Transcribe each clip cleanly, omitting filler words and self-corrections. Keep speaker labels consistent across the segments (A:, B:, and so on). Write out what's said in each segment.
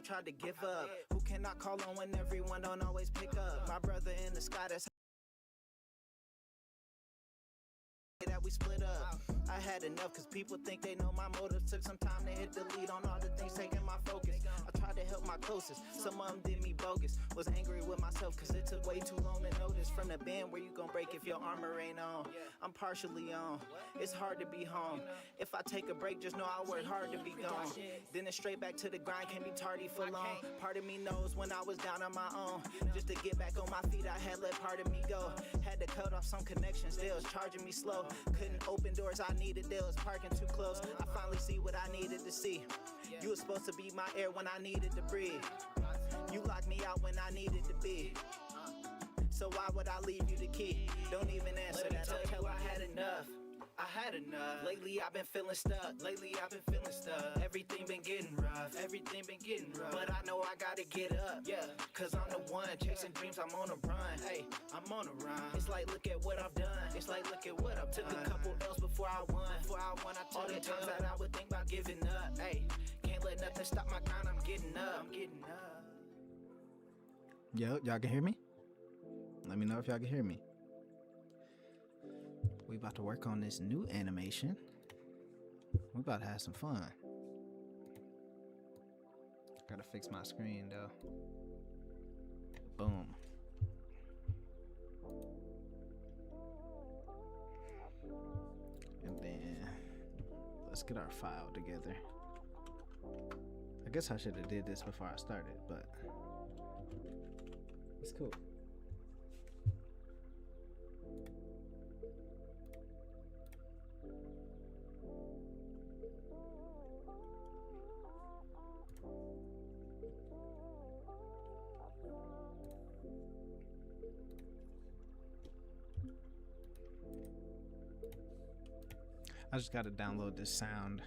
A: tried to give up. Who can I call on when everyone don't always pick up? My brother in the sky, that's that we split up. I had enough cause people think they know my motives. Took some time to hit delete on all the things taking my focus. I tried to help my closest, some of them did me bogus. Was angry with myself cause it took way too long to notice. From the band where you gon' break if your armor ain't on. I'm partially on, it's hard to be home. If I take a break, just know I work hard to be gone. Then it's straight back to the grind, can't be tardy for long. Part of me knows when I was down on my own. Just to get back on my feet, I had let part of me go. Had to cut off some connections, they was charging me slow. Couldn't open doors I needed, they was parking too close. I finally see what I needed to see. You was supposed to be my air when I needed to breathe. You locked me out when I needed to be. So why would I leave you the key? Don't even answer that, tell I had enough. I had enough. Lately I've been feeling stuck. Everything been getting rough. But I know I gotta get up. Yeah, cause I'm the one chasing dreams. I'm on a run. Hey, I'm on a run. It's like look at what I've done. Took a couple L's before I won. I took all the times that I would think about giving up. Hey, can't let nothing stop my grind. I'm getting up.
B: Yo, y'all can hear me? Let me know if y'all can hear me. We about to work on this new animation. We about to have some fun. Gotta fix my screen though. Boom. And then let's get our file together. I guess I should have did this before I started, but it's cool. I just gotta download this sound.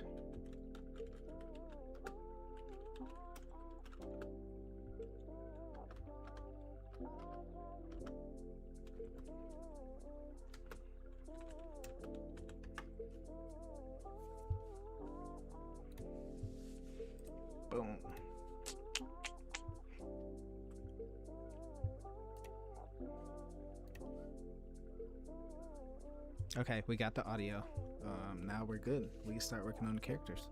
B: Boom. Okay, we got the audio. Now we're good. We can start working on the characters.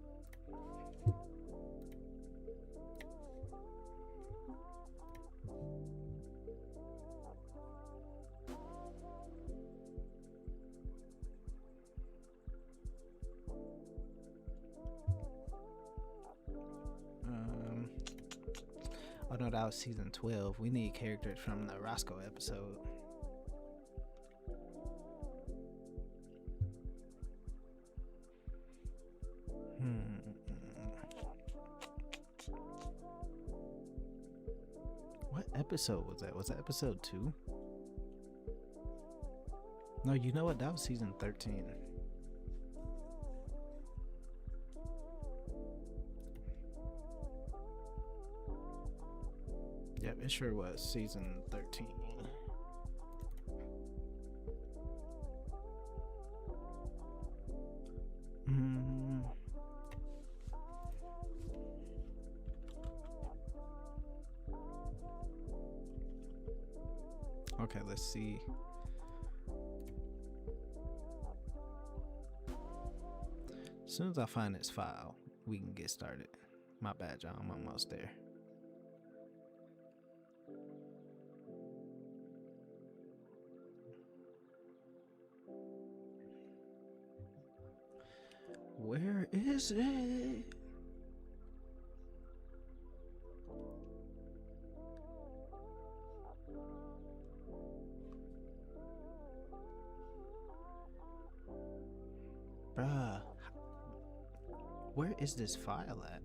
B: Oh no, that was season 12. We need characters from the Roscoe episode. What episode was that? Was that episode 2? No, you know what? That was season 13. Yep, it sure was season 13. Okay, let's see. As soon as I find this file, we can get started. My bad, y'all. I'm almost there. Where is it? Bruh, where is this file at?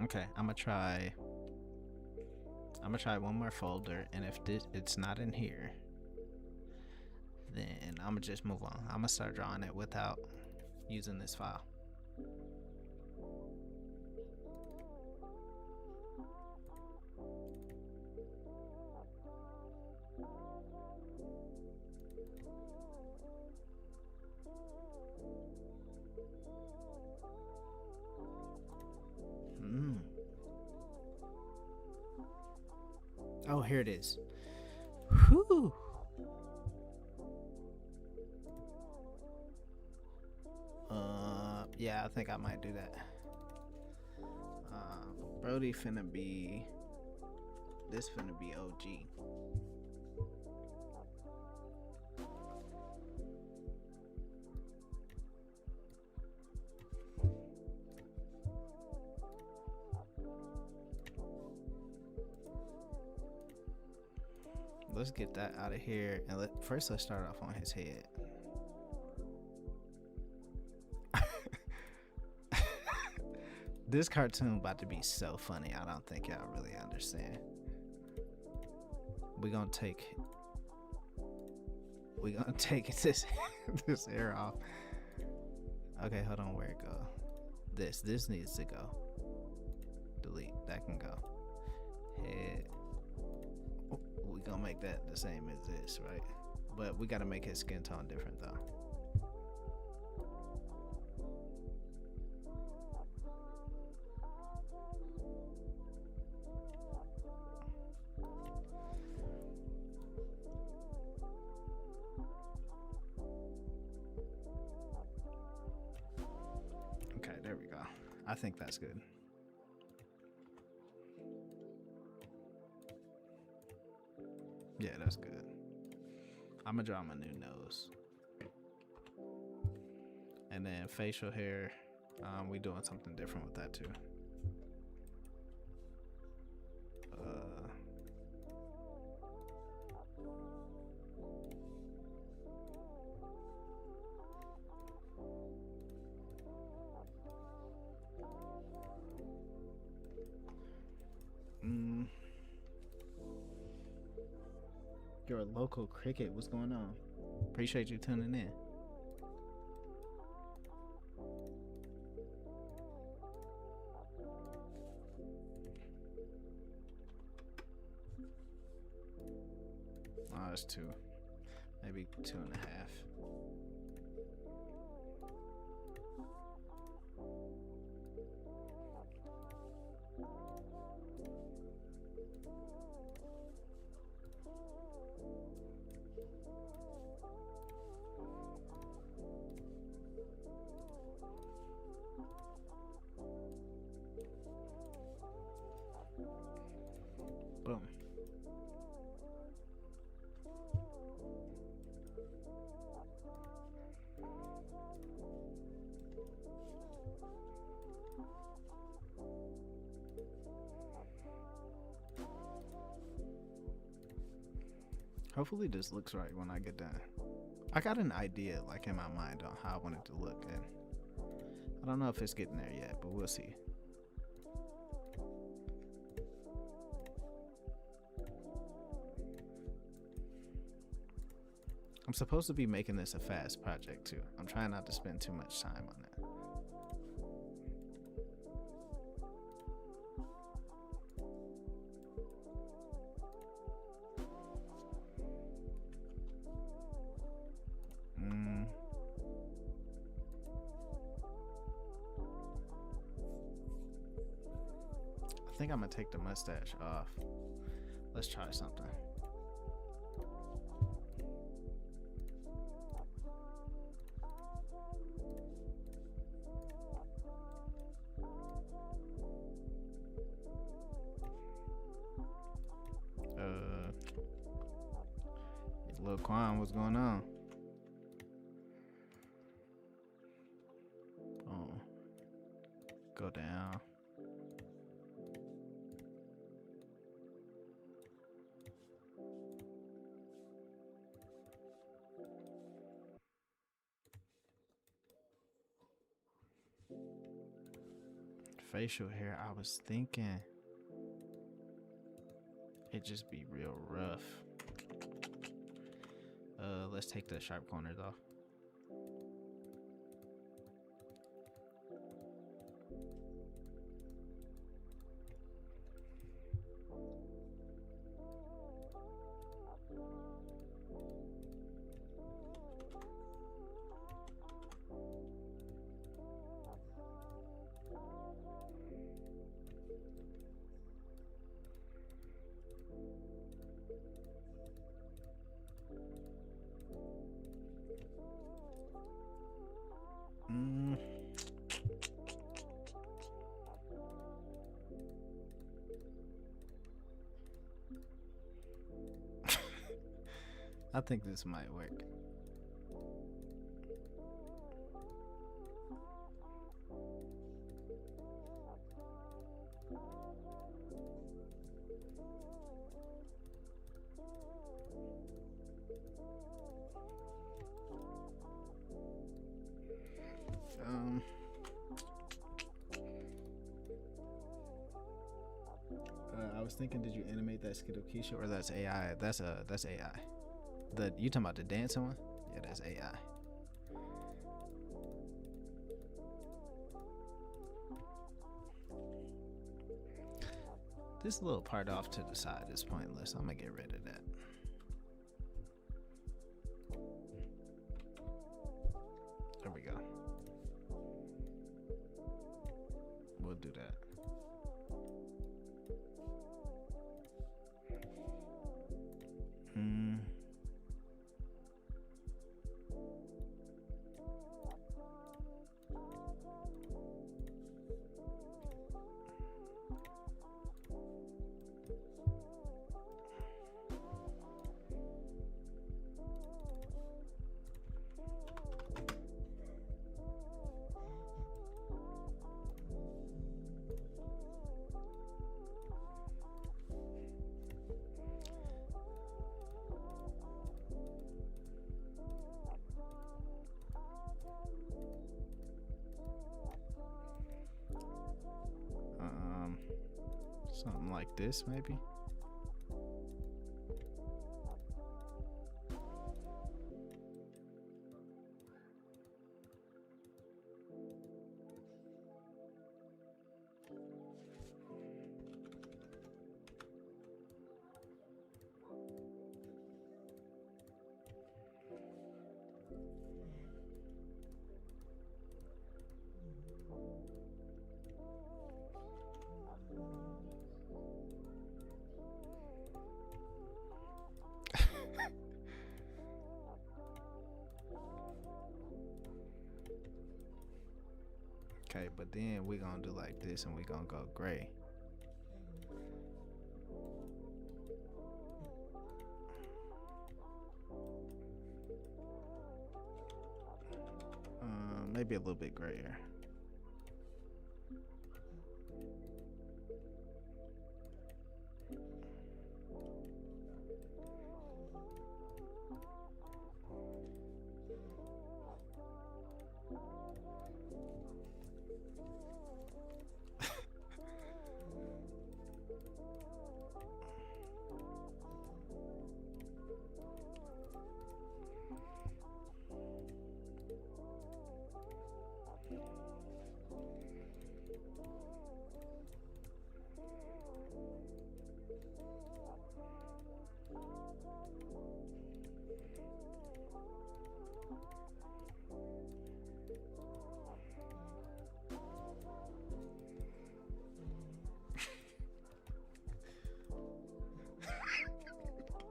B: Okay, I'm gonna try one more folder, and if it's not in here, then I'm gonna just move on. I'm gonna start drawing it without using this file. here it is. Whew. Yeah, I think I might do that. Brody finna be. This finna be OG. Let's get that out of here, and first let's start off on his head. This cartoon about to be so funny. I don't think y'all really understand. We're gonna take this hair off. Okay, hold on, where it go? This needs to go. Delete. That can go. Head. We gonna make that the same as this, right? But we gotta make his skin tone different though. Okay, there we go. I think that's good. Yeah, that's good. I'm gonna draw my new nose. And then facial hair, we doing something different with that too. You're a local cricket. What's going on? Appreciate you tuning in. Oh, that's 2. Maybe 2.5. Boom. Hopefully this looks right when I get done. I got an idea like in my mind on how I want it to look, and I don't know if it's getting there yet, but we'll see. I'm supposed to be making this a fast project too. I'm trying not to spend too much time on it. I think I'm gonna take the mustache off. Let's try something. Lil Quan, what's going on? Oh, go down. Facial hair, I was thinking it just be real rough. Let's take the sharp corners off. Mm. I think this might work. I was thinking, did you animate that skit of Keisha, or that's AI? That's AI. You talking about the dancing one? Yeah, that's AI. This little part off to the side is pointless. I'm gonna get rid of that. There we go. We'll do that. Something like this, maybe. Okay, but then we gonna do like this and we gonna go gray. Maybe a little bit grayer.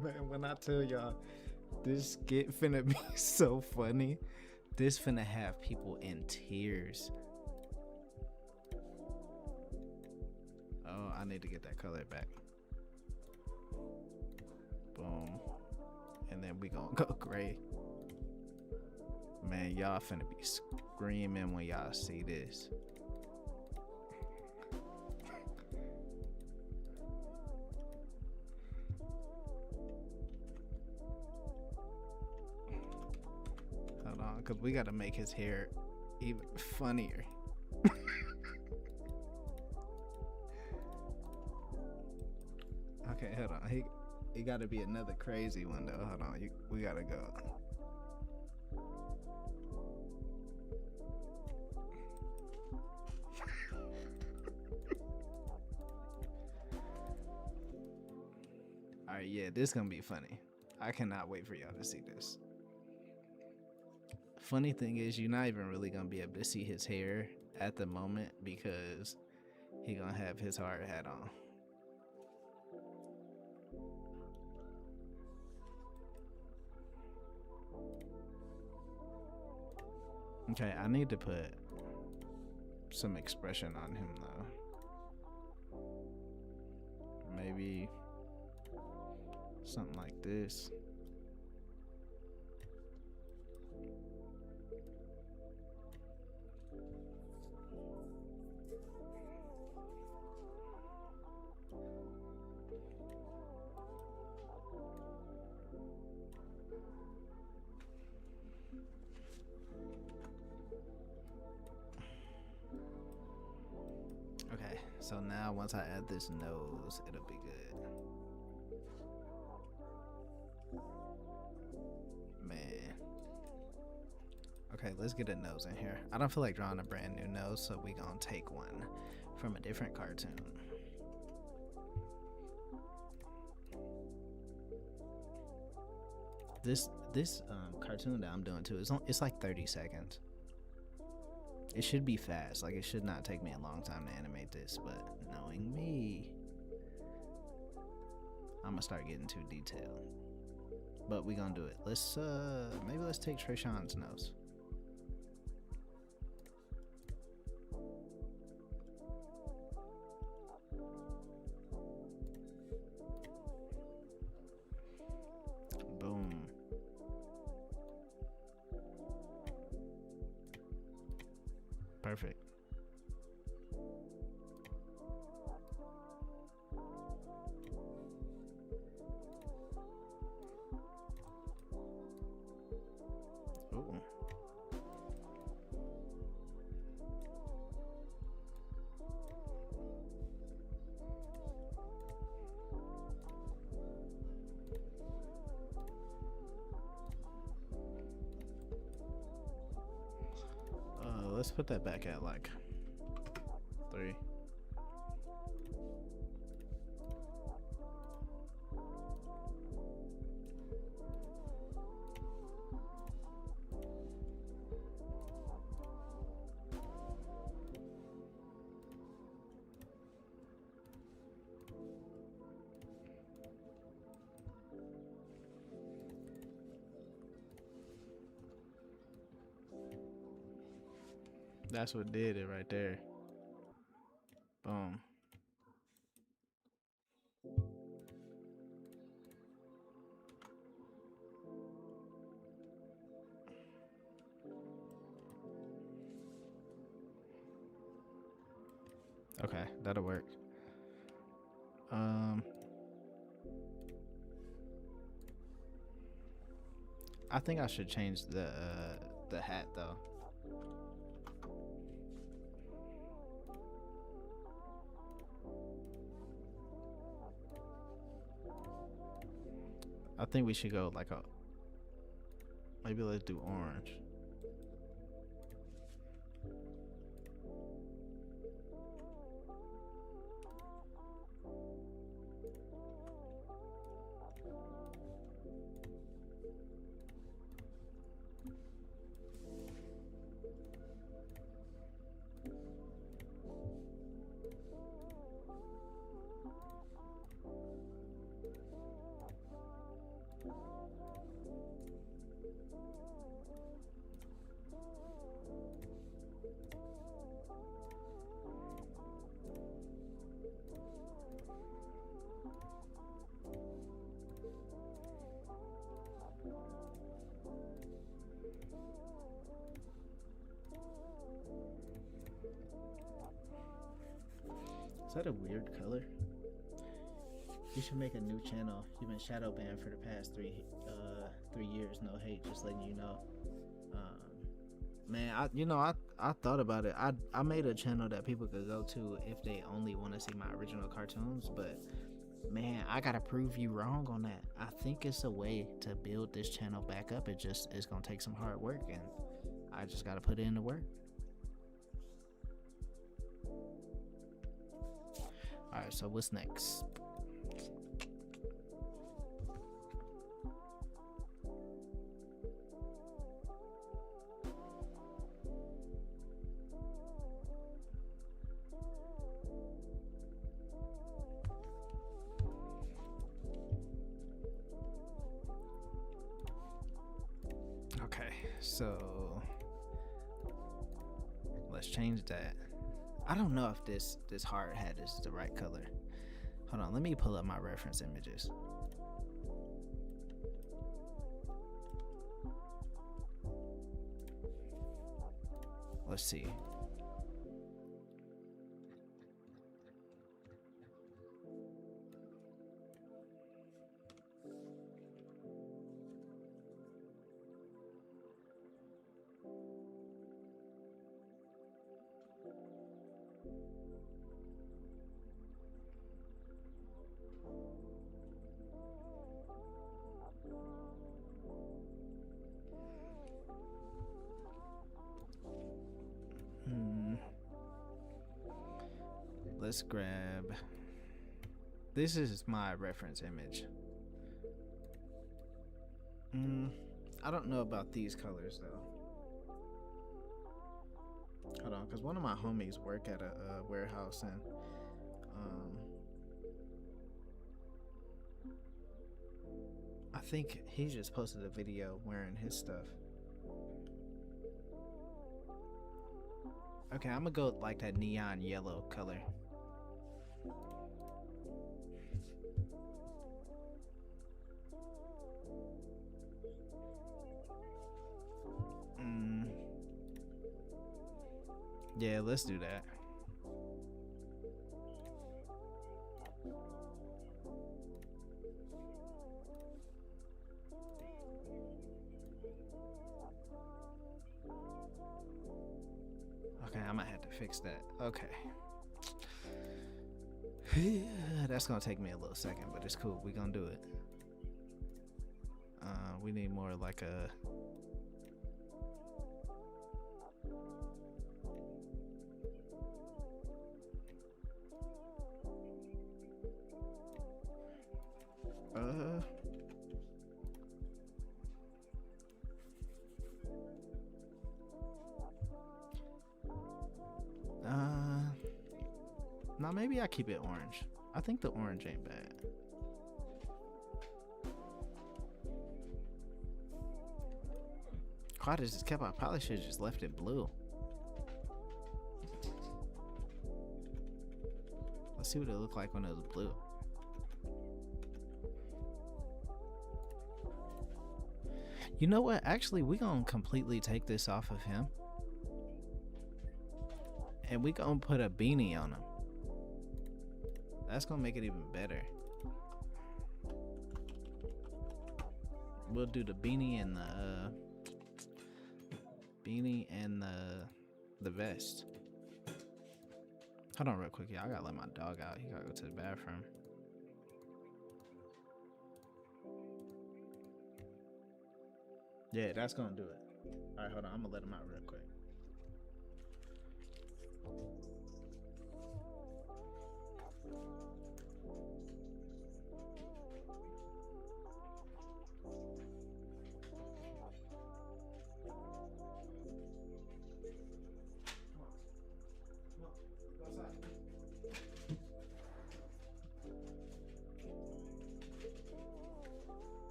B: Man, when I tell y'all this skit finna be so funny, this finna have people in tears. Oh, I need to get that color back. Boom. And then we gonna go gray. Man, y'all finna be screaming when y'all see this. Hold on, because we gotta make his hair even funnier. Okay, hold on. He gotta be another crazy one though. Hold on, we gotta go. Alright, yeah, this gonna be funny. I cannot wait for y'all to see this. Funny thing is, you're not even really gonna be able to see his hair at the moment because he gonna have his hard hat on. Okay, I need to put some expression on him though. Maybe something like this. Okay, so now once I add this nose, it'll be good. Man. Okay, let's get a nose in here. I don't feel like drawing a brand new nose, so we gonna take one from a different cartoon. This cartoon that I'm doing too it's like 30 seconds. It should be fast. Like, it should not take me a long time to animate this, but knowing me, I'm gonna start getting too detailed. But we gonna do it. Maybe let's take Trayshawn's nose. Boom. Perfect. Ooh. Let's put that back at like 3. That's what did it right there. Boom. Okay, that'll work. I think I should change the hat though. I think we should go like maybe let's do orange. Is that a weird color? You should make a new channel. You've been shadow banned for the past 3 years. No hate, just letting you know. Man, I thought about it. I made a channel that people could go to if they only want to see my original cartoons, but man, I gotta prove you wrong on that. I think it's a way to build this channel back up. It's gonna take some hard work, and I just gotta put in the work. Alright, so what's next? Okay, so let's change that. I don't know if this hard hat is the right color. Hold on, let me pull up my reference images. Let's see. Let's grab. This is my reference image. I don't know about these colors though. Hold on, because one of my homies work at a warehouse, and I think he just posted a video wearing his stuff. Okay, I'm gonna go like that neon yellow color. Yeah, let's do that. Okay, I might have to fix that. Okay. That's gonna take me a little second, but it's cool. We gonna do it. We need more like a. Now maybe I keep it orange. I think the orange ain't bad. Quad is just kept. I probably should have just left it blue. Let's see what it looked like when it was blue. You know what? Actually, we gonna completely take this off of him. And we gonna put a beanie on him. That's gonna make it even better. We'll do the beanie and the vest. Hold on real quick, y'all. I gotta let my dog out. He gotta go to the bathroom. Yeah, that's gonna do it. All right, hold on. I'm gonna let him out real quick.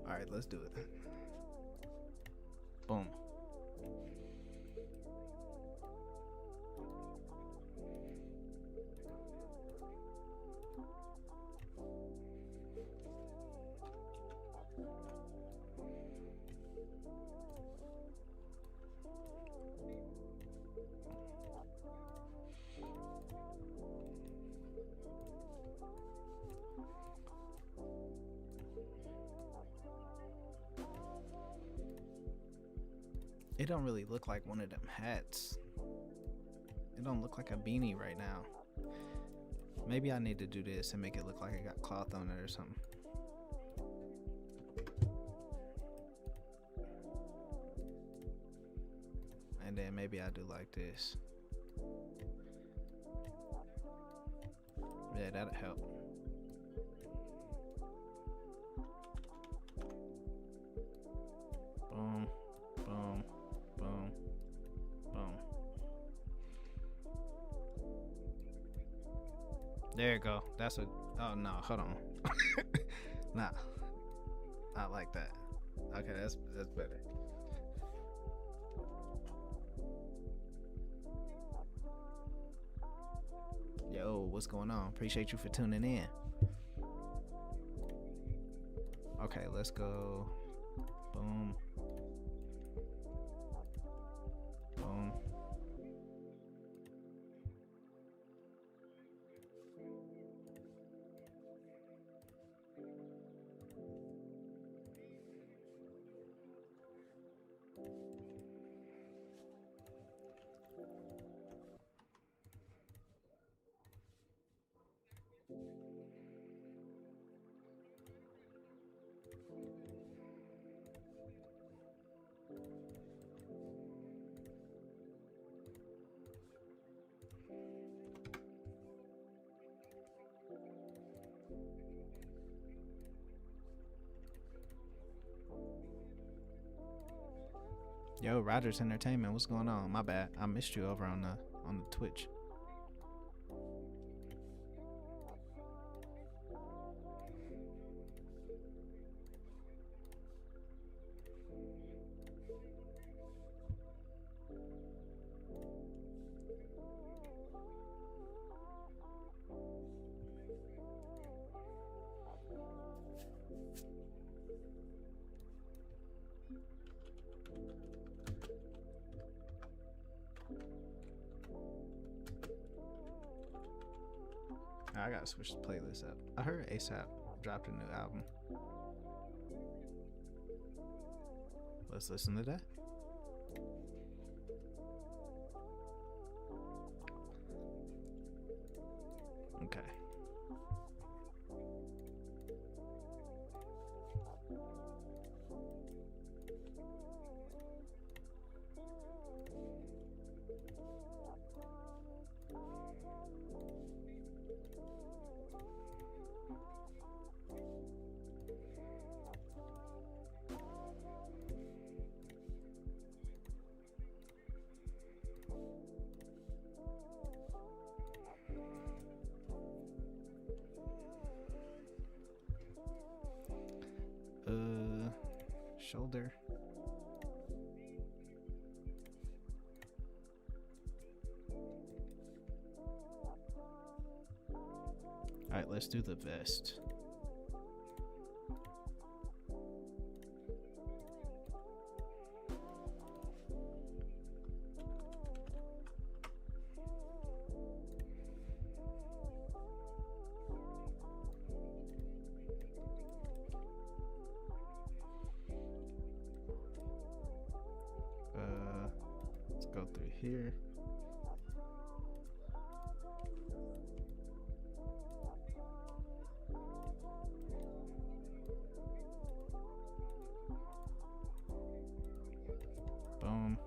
B: All right, let's do it. Boom. It don't really look like one of them hats. It don't look like a beanie right now. Maybe I need to do this and make it look like it got cloth on it or something. And then maybe I do like this. Yeah, that'll help. There you go. That's a. Oh no, hold on. Nah, not like that. Okay, that's better. Yo, what's going on? Appreciate you for tuning in. Okay, let's go. Boom. Boom. Yo, Rogers Entertainment, what's going on? My bad, I missed you over on the Twitch. I gotta switch the playlist up. I heard ASAP dropped a new album. Let's listen to that. Okay. Shoulder. All right, let's do the vest. Let's go through here. Boom.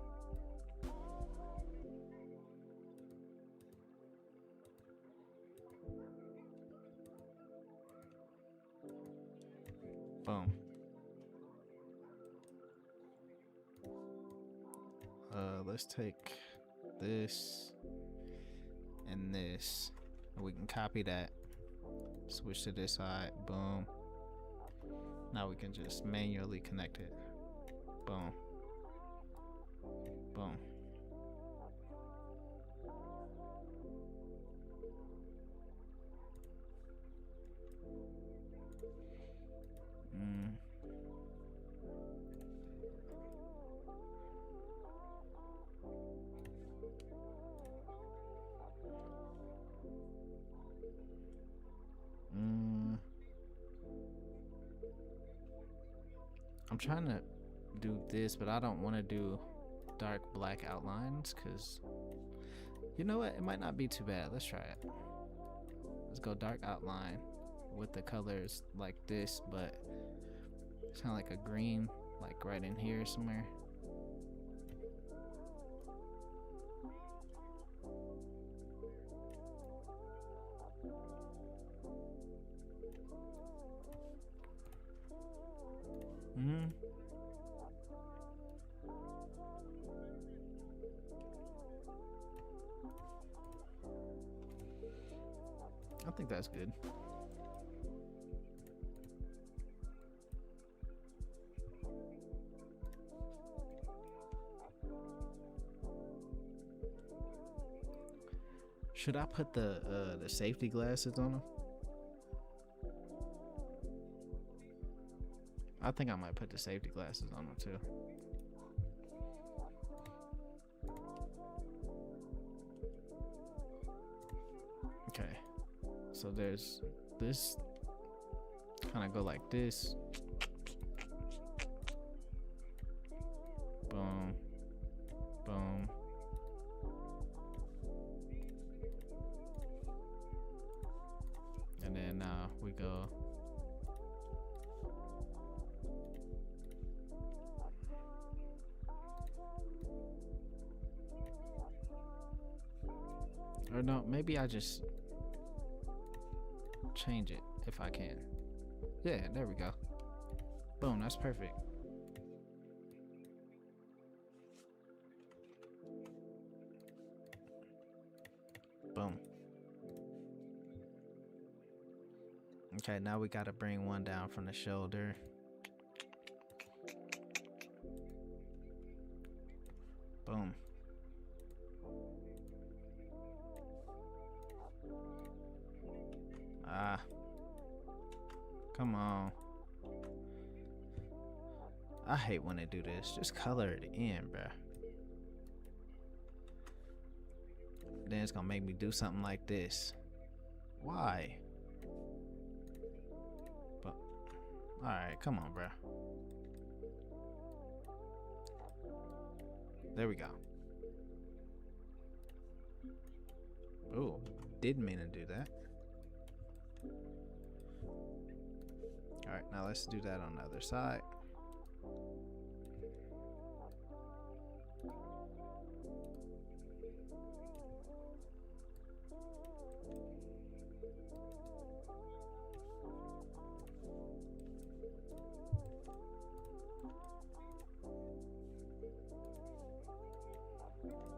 B: Boom. Let's take this and this, and we can copy that, switch to this side. Boom. Now we can just manually connect it. Boom. Boom. I'm trying to do this, but I don't want to do dark black outlines because, you know what, it might not be too bad. Let's try it. Let's go dark outline with the colors like this, but it's kind of like a green, like right in here somewhere. I think that's good. Should I put the safety glasses on him? I think I might put the safety glasses on him too. Okay, so there's this, kind of go like this. Boom, boom. And then we go. Or no, maybe I just change it if I can. Yeah, there we go. Boom, that's perfect. Boom. Okay, now we gotta bring one down from the shoulder. Boom. Ah. Come on. I hate when they do this. Just color it in, bruh. Then it's gonna make me do something like this. Why? But alright, come on, bruh. There we go. Oh, didn't mean to do that. Alright, now let's do that on the other side.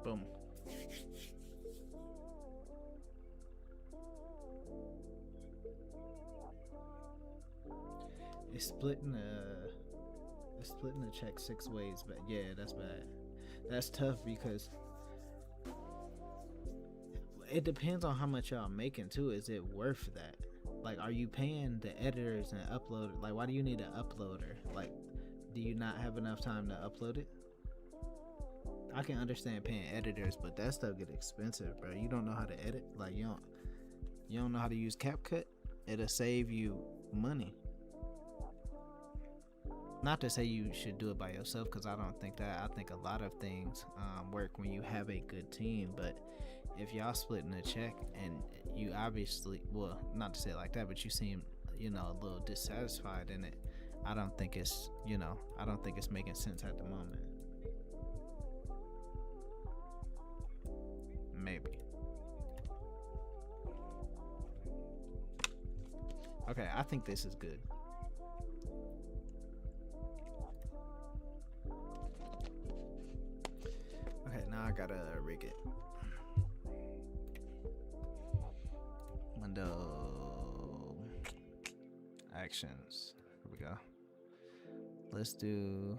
B: Boom. It's splitting the check 6 ways, but yeah, that's bad. That's tough because it depends on how much y'all making too. Is it worth that? Like, are you paying the editors and uploaders? Like, why do you need an uploader? Like, do you not have enough time to upload it? I can understand paying editors, but that stuff get expensive, bro. You don't know how to edit. Like, you don't know how to use CapCut. It'll save you money. Not to say you should do it by yourself, because I don't think that. I think a lot of things work when you have a good team. But if y'all splitting a check and you obviously, well, not to say it like that, but you seem, a little dissatisfied in it, I don't think it's, I don't think it's making sense at the moment. Maybe. Okay, I think this is good. Okay, now I gotta rig it. Window actions. Here we go. Let's do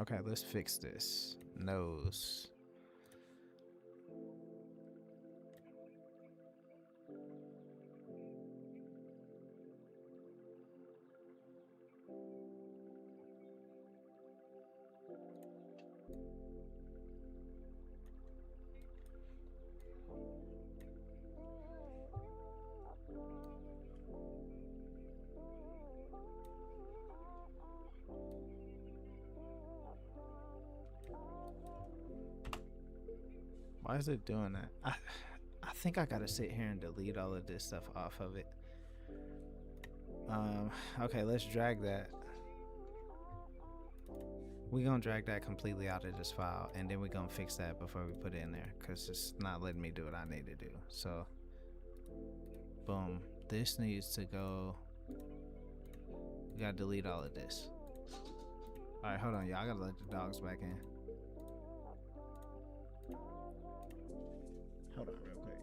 B: okay, let's fix this. Nose. Why is it doing that? I think I gotta sit here and delete all of this stuff off of it. Okay, let's drag that. We're gonna drag that completely out of this file, and then we're gonna fix that before we put it in there, because it's not letting me do what I need to do. So boom, This needs to go. We gotta delete all of this. Alright, hold on, y'all. I gotta let the dogs back in. Hold on real quick.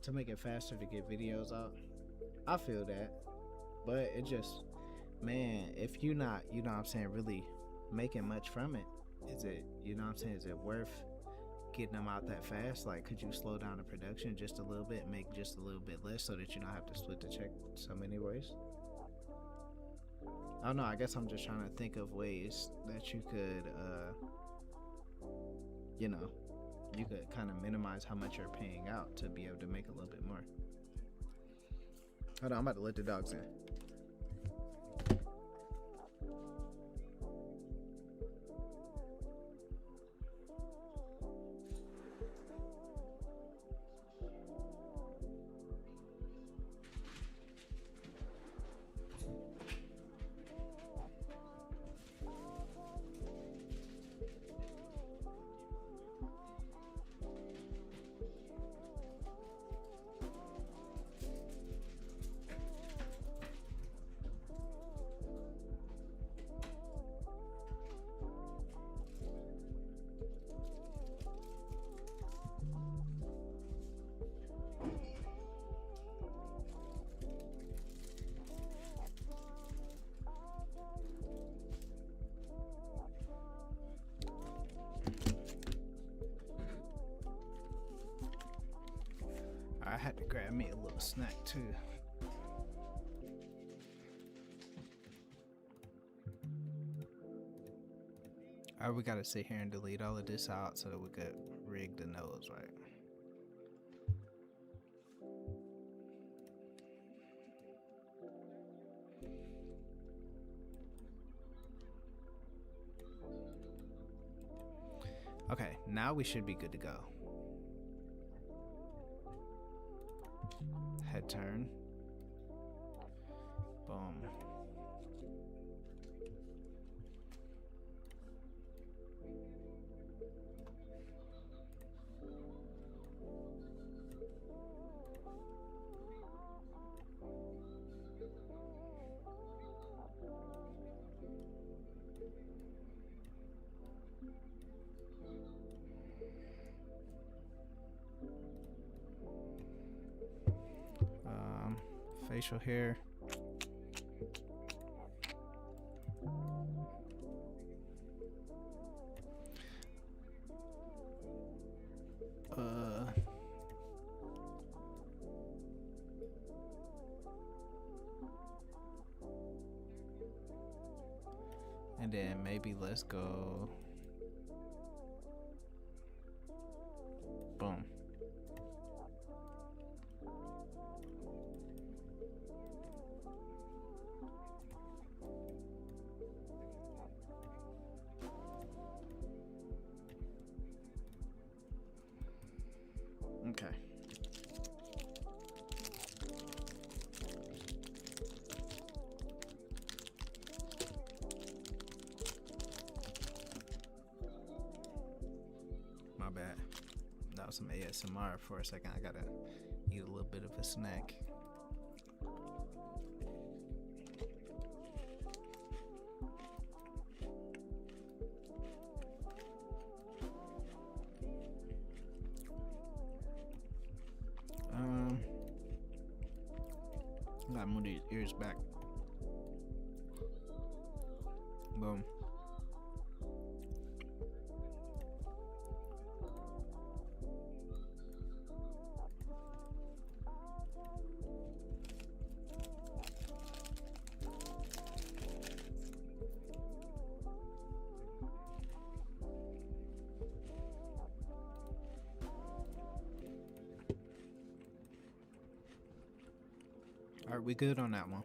B: To make it faster to get videos out. I feel that. But it just, man, if you're not, you know what I'm saying, really making much from it, is it, you know what I'm saying, is it worth getting them out that fast? Like, could you slow down the production just a little bit, make just a little bit less so that you don't have to split the check so many ways? I don't know, I guess I'm just trying to think of ways that you could, you know, you could kind of minimize how much you're paying out to be able to make a little bit more. Hold on, I'm about to let the dogs in. I had to grab me a little snack too. Alright, we gotta sit here and delete all of this out so that we could rig the nose right. Okay, now we should be good to go. Head turn. Boom. Facial hair. And then maybe let's go. Boom. Okay. My bad. That was some ASMR for a second. I gotta eat a little bit of a snack. Gotta move these ears back. Boom. Are we good on that one?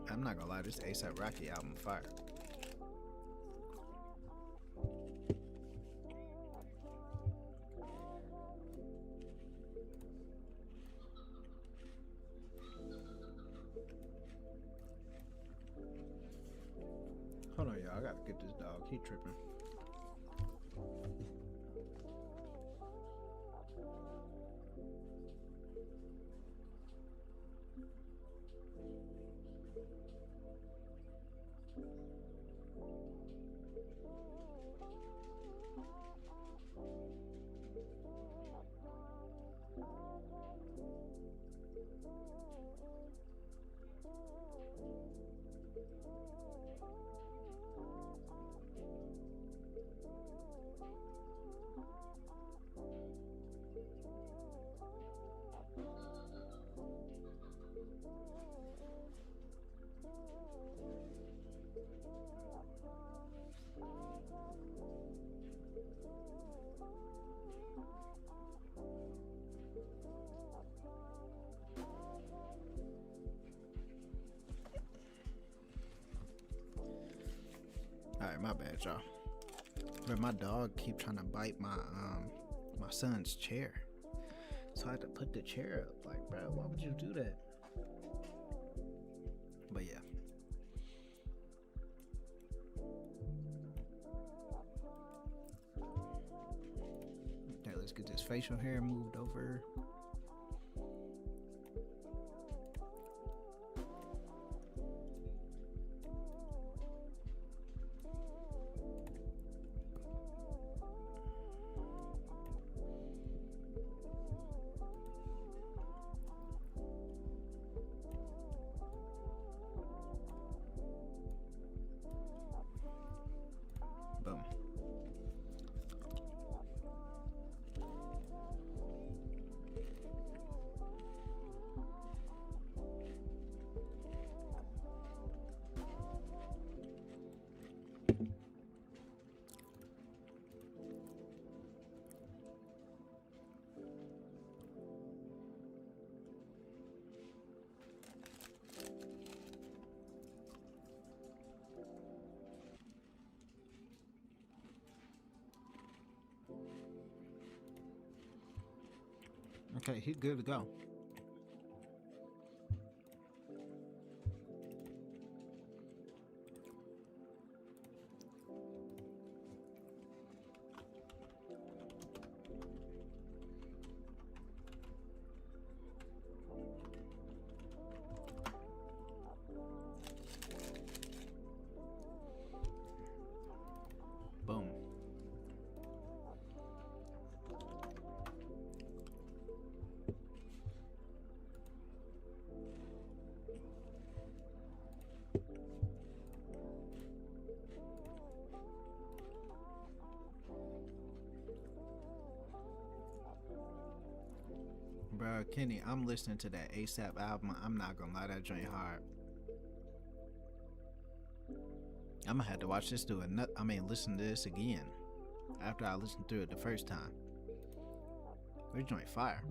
B: I'm not gonna lie, this A$AP Rocky album fire. gotta get this dog. He tripping. Alright, my bad, y'all. But my dog keep trying to bite my son's chair. So I had to put the chair up. Like, bro, why would you do that? But yeah. Okay, let's get this facial hair moved over. Boom. Okay, he's good to go. Boom. Bro, Kenny, I'm listening to that ASAP album. I'm not gonna lie, that joint hard. I'm gonna have to watch this listen to this again after I listened through it the first time. This joint fire.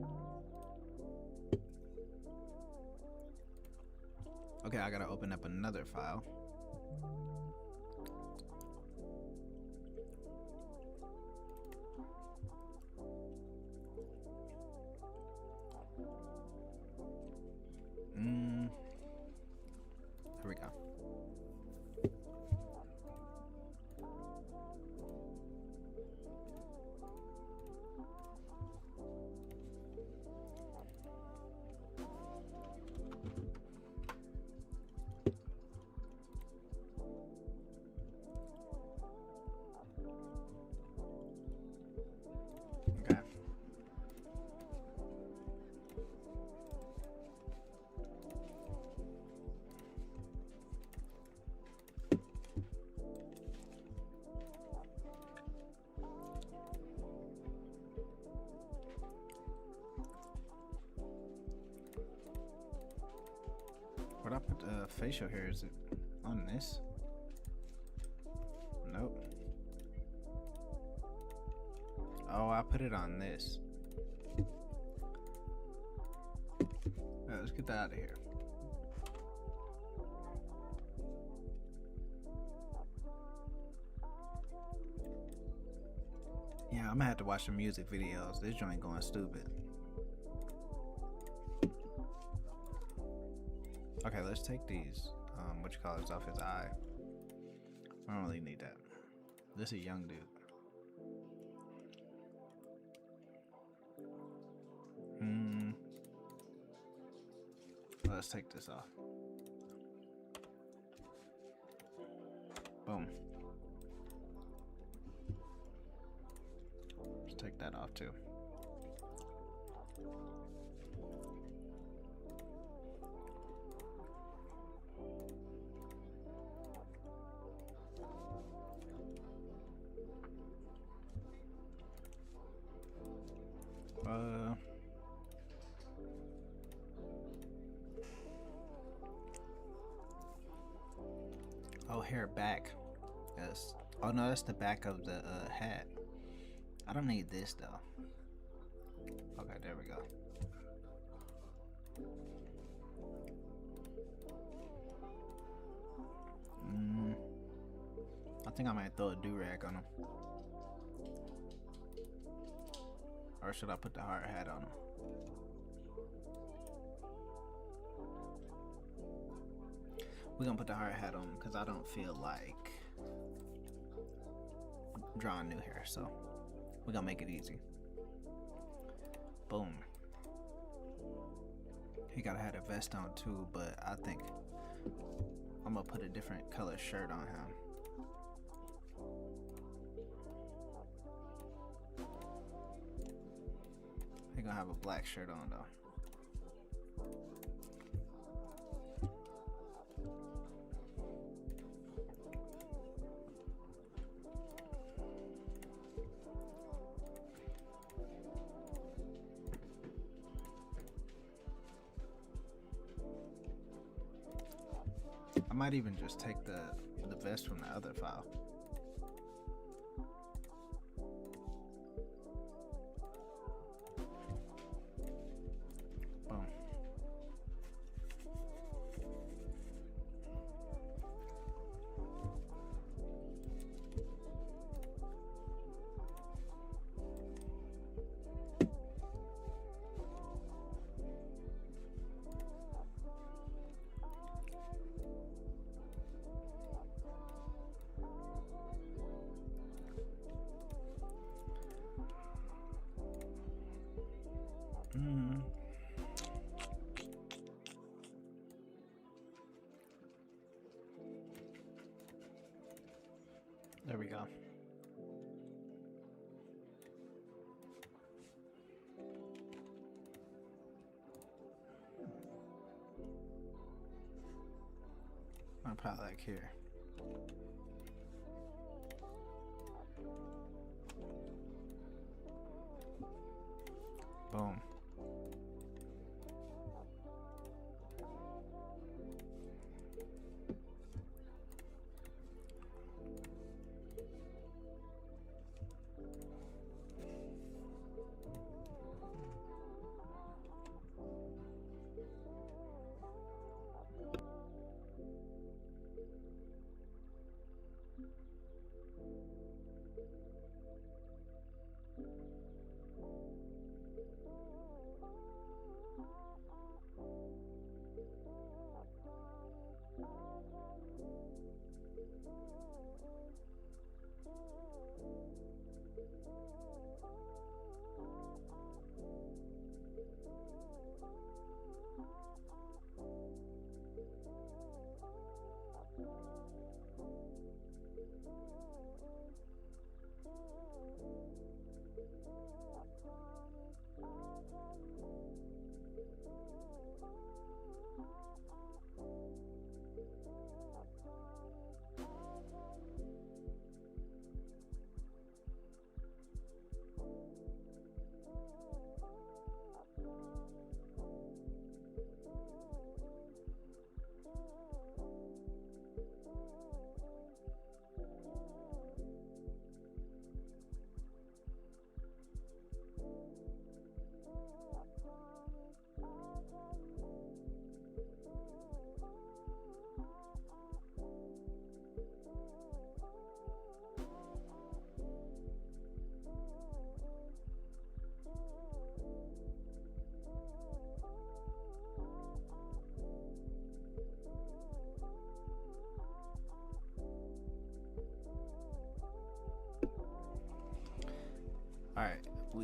B: Okay, I gotta open up another file. Here we go. Okay. Where'd I put the facial hair? Is it on this? Nope. Oh, I put it on this. Alright, let's get that out of here. Yeah, I'm gonna have to watch the music videos. This joint going stupid. Okay, let's take these, off his eye. I don't really need that. This is a young dude. Let's take this off. Boom. Let's take that off too. Oh, hair back. Yes. Oh no, that's the back of the hat. I don't need this though. Okay, there we go. I think I might throw a do-rag on him. Or should I put the hard hat on him? We're gonna put the hard hat on because I don't feel like drawing new hair, so we're gonna make it easy. Boom. He gotta have a vest on too, but I think I'm gonna put a different color shirt on him. He gonna have a black shirt on though. I might even just take the vest from the other file. Boom. There we go. I'll probably like here. Boom.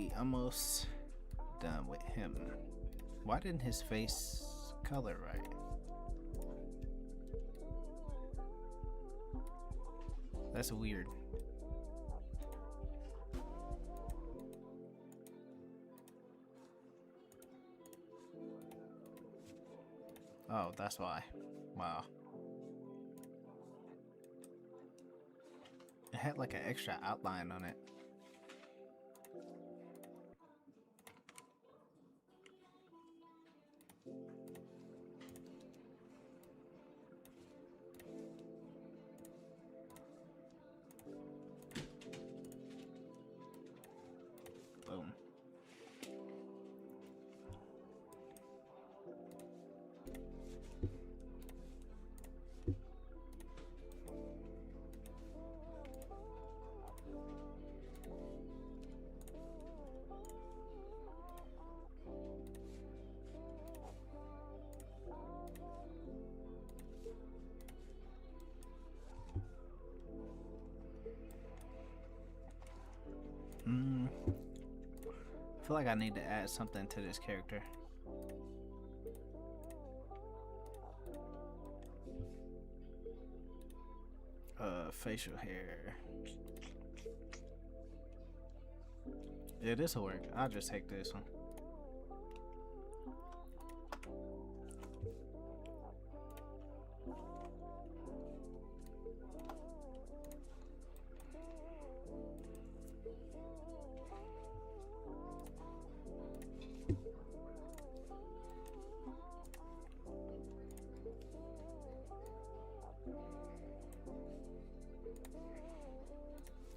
B: we almost done with him. Why didn't his face color right? That's weird. Oh, that's why. Wow. It had like an extra outline on it. Boom. I feel like I need to add something to this character. Facial hair. Yeah, this'll work. I'll just take this one.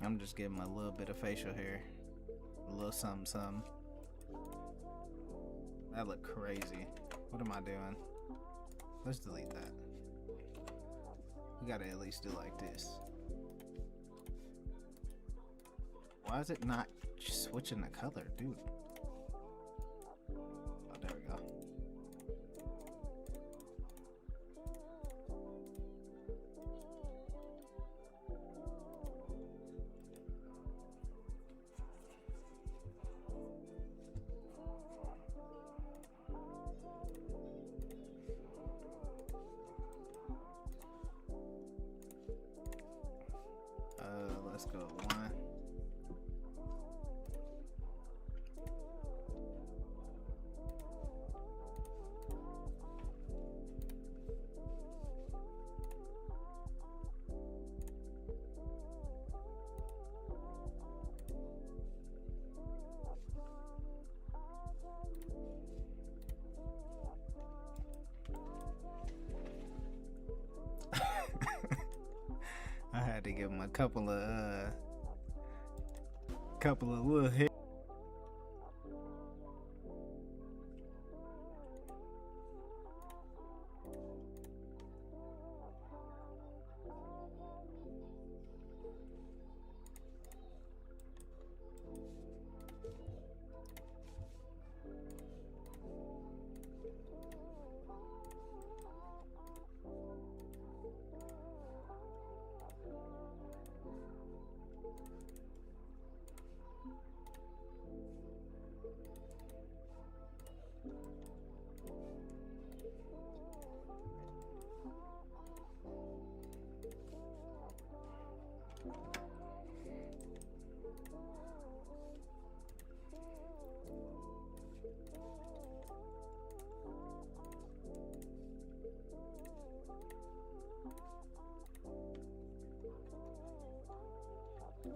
B: I'm just giving him a little bit of facial hair. A little something, something. That look crazy. What am I doing? Let's delete that. We gotta at least do like this. Why is it not switching the color, dude? Oh, there we go. Let's go 1. I had to give him a couple of little hits.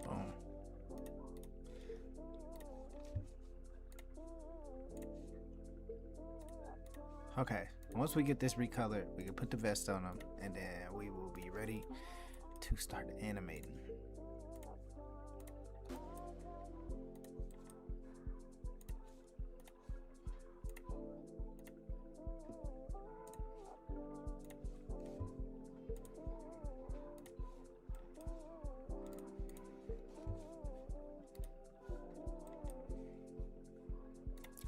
B: Boom. Okay, once we get this recolored, we can put the vest on him, and then we will be ready to start animating.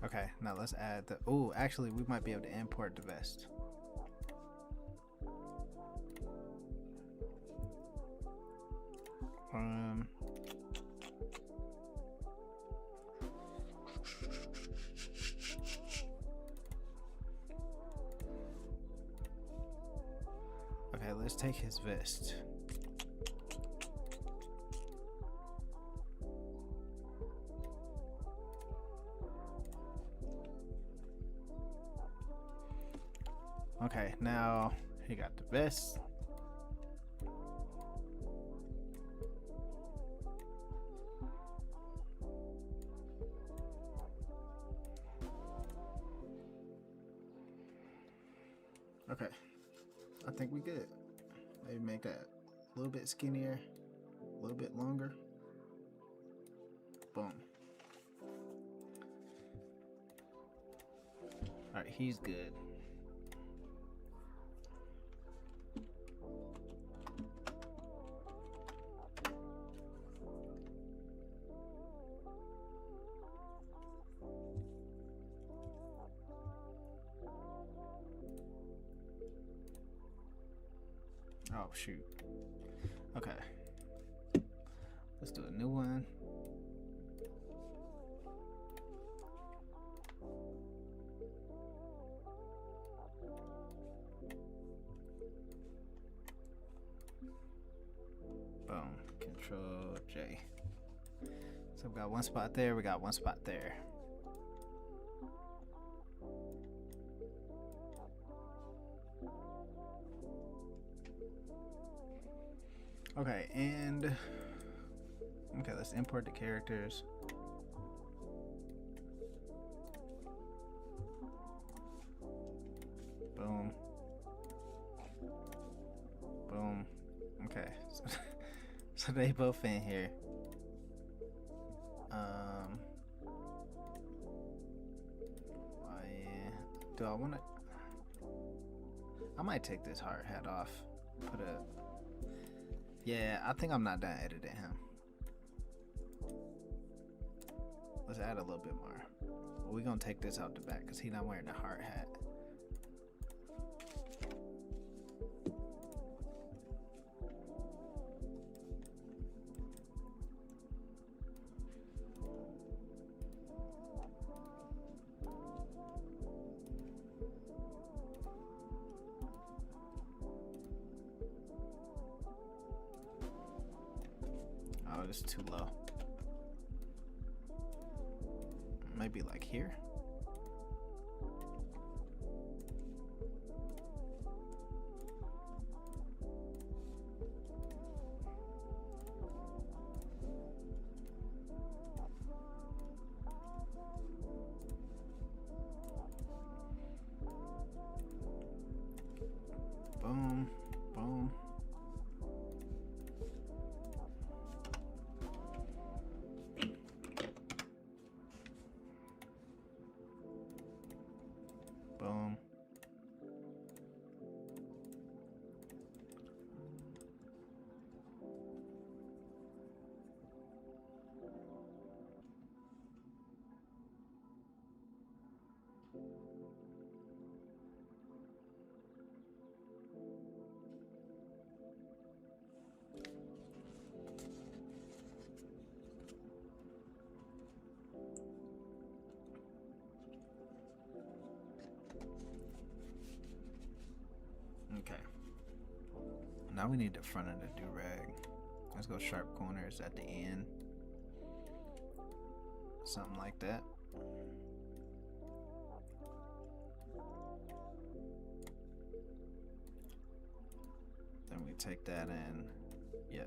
B: Okay, now let's add the... Oh, actually, we might be able to import the vest. Okay, let's take his vest. Okay, now he got the vest. Okay, I think we good. Maybe make that a little bit skinnier, a little bit longer. Boom. All right, he's good. Oh shoot. Okay. Let's do a new one. Boom. Control J. So we got one spot there, we got one spot there. Okay, and okay, let's import the characters. Boom. Boom. Okay. So they both in here. Do I want to? I might take this hard hat off. Put a. Yeah, I think I'm not done editing him. Let's add a little bit more. We're gonna take this out the back because he's not wearing a hard hat. Oh, it's too low. Maybe like here. Boom, boom. Boom. Okay. Now we need the front of the do-rag. Let's go sharp corners at the end. Something like that. Then we take that and yeah.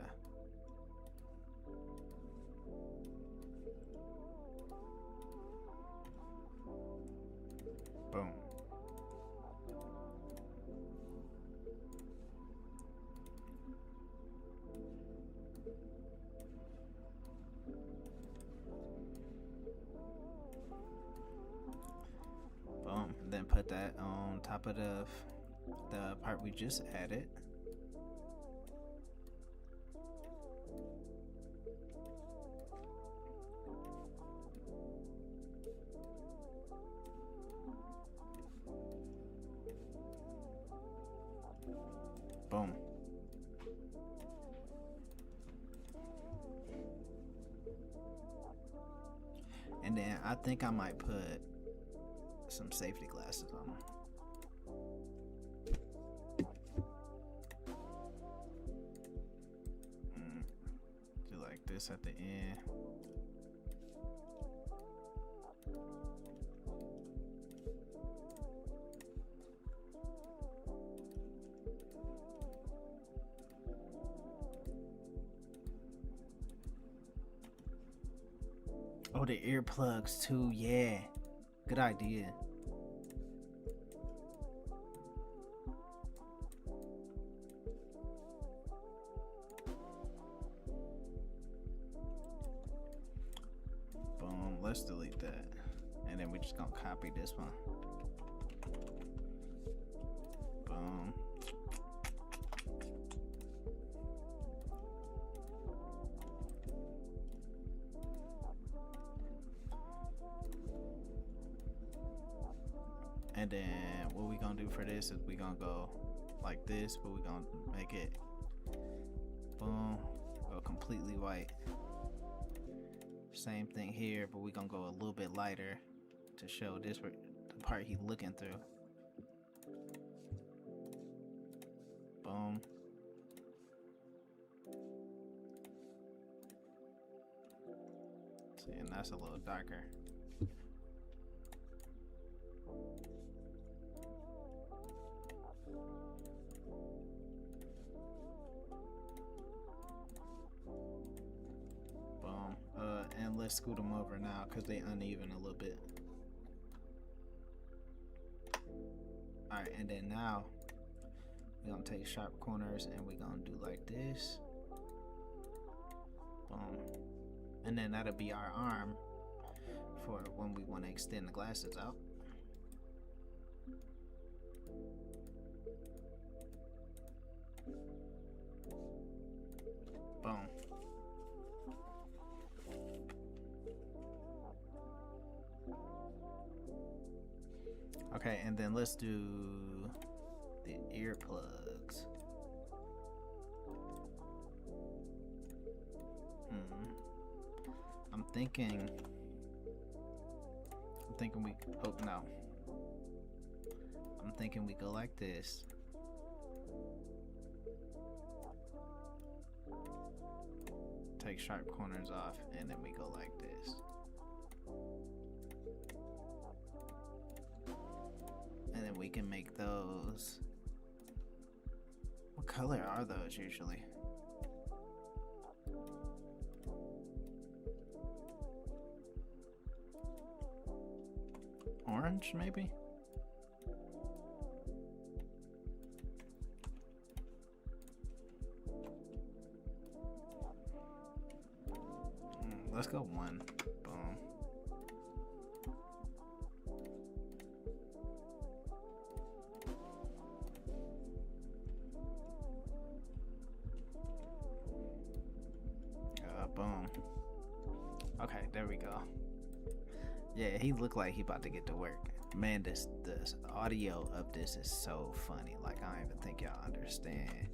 B: Boom. Boom. Then put that on top of the part we just added. Boom. And then I think I might put some safety glasses on them. this at the end. Oh, the earplugs too. Yeah, good idea. Boom, let's delete that. And then we're just gonna copy this one. Boom. And then what we gonna do for this is we gonna go like this, but we gonna make it boom, go completely white. Same thing here, but we gonna go a little bit lighter to show this the part he's looking through. Boom. See, and that's a little darker. Boom. And let's scoot them over now because they uneven a little bit. Alright, and then now we're gonna take sharp corners and we're gonna do like this. Boom. And then that'll be our arm for when we want to extend the glasses out. Boom. Okay, and then let's do the earplugs. I'm thinking we, oh no. I'm thinking we go like this. Take sharp corners off, and then we go like this. And then we can make those. What color are those usually? Orange, maybe? Let's go one. Boom. Boom. Okay, there we go. Yeah, he looked like he about to get to work. Man, this audio of this is so funny. Like, I don't even think y'all understand.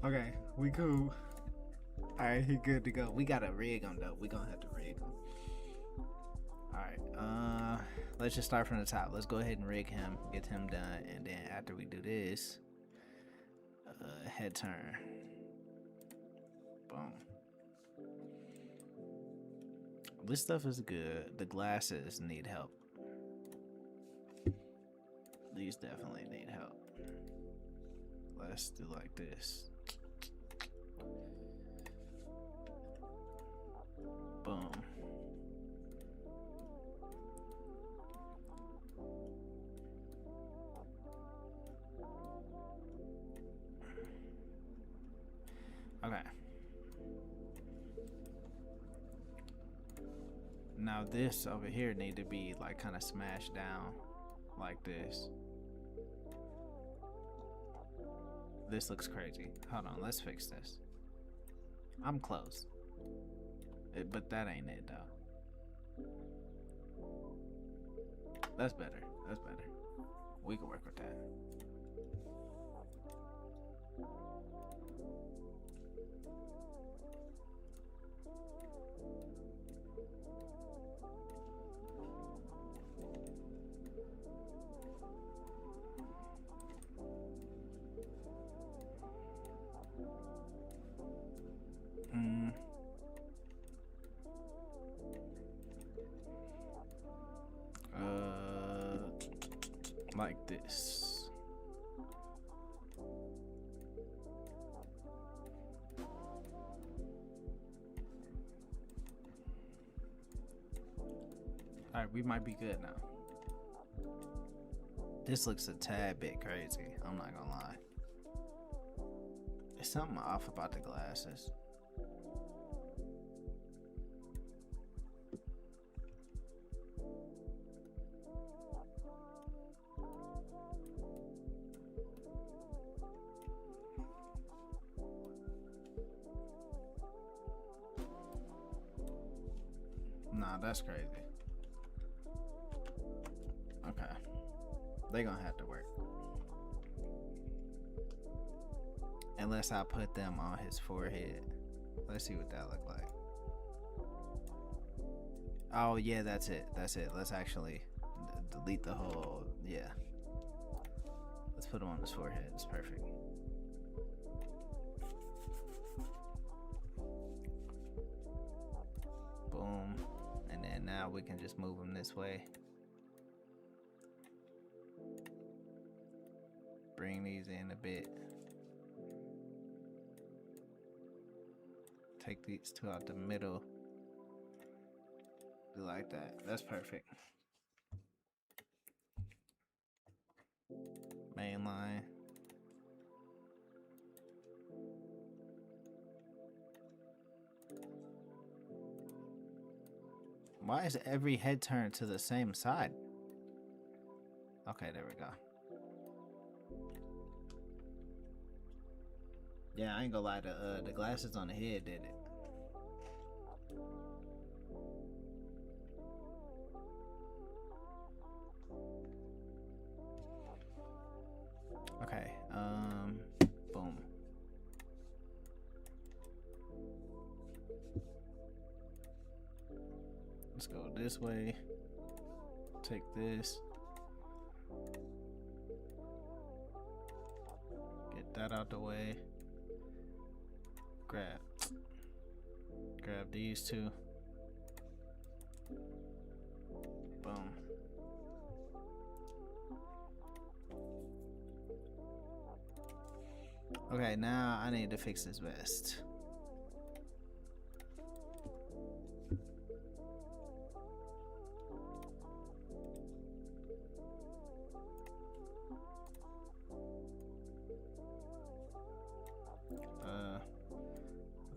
B: Okay, we cool. Alright, he good to go. We gotta rig him though. We gonna have to rig him. Alright, let's just start from the top. Let's go ahead and rig him, get him done, and then after we do this, head turn. Boom. This stuff is good. The glasses need help. These definitely need help. Let's do like this. Boom. Okay. Now this over here need to be like kind of smashed down like this. This looks crazy. Hold on, let's fix this. I'm close. But that ain't it though. That's better. That's better. We can work with that. like this. Alright, we might be good now. This looks a tad bit crazy, I'm not gonna lie. There's something off about the glasses. Nah, that's crazy. Okay. They gonna have to work. Unless I put them on his forehead. Let's see what that look like. Oh yeah, that's it. That's it. Let's actually delete the whole, yeah. Let's put them on his forehead. It's perfect. Boom. And then now we can just move them this way. Bring these in a bit. Take these two out the middle. Do like that. That's perfect. Main line. Why is every head turned to the same side? Okay, there we go. Yeah, I ain't gonna lie, the glasses on the head did it. Okay, boom. Let's go this way. Take this. Get that out the way. Grab these two. Boom. Okay, now I need to fix this vest.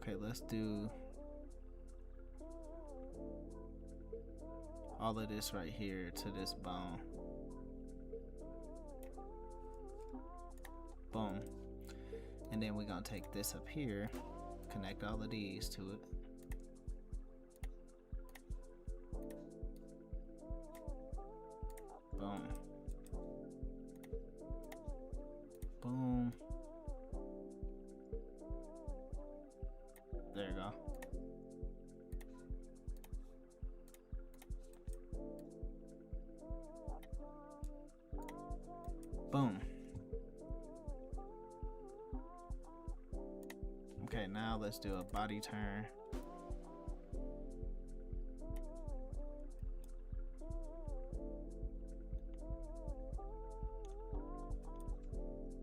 B: Okay, let's do all of this right here to this bone. Boom. And then we're gonna take this up here, connect all of these to it. Boom. Boom. There you go. Boom. Okay, now let's do a body turn.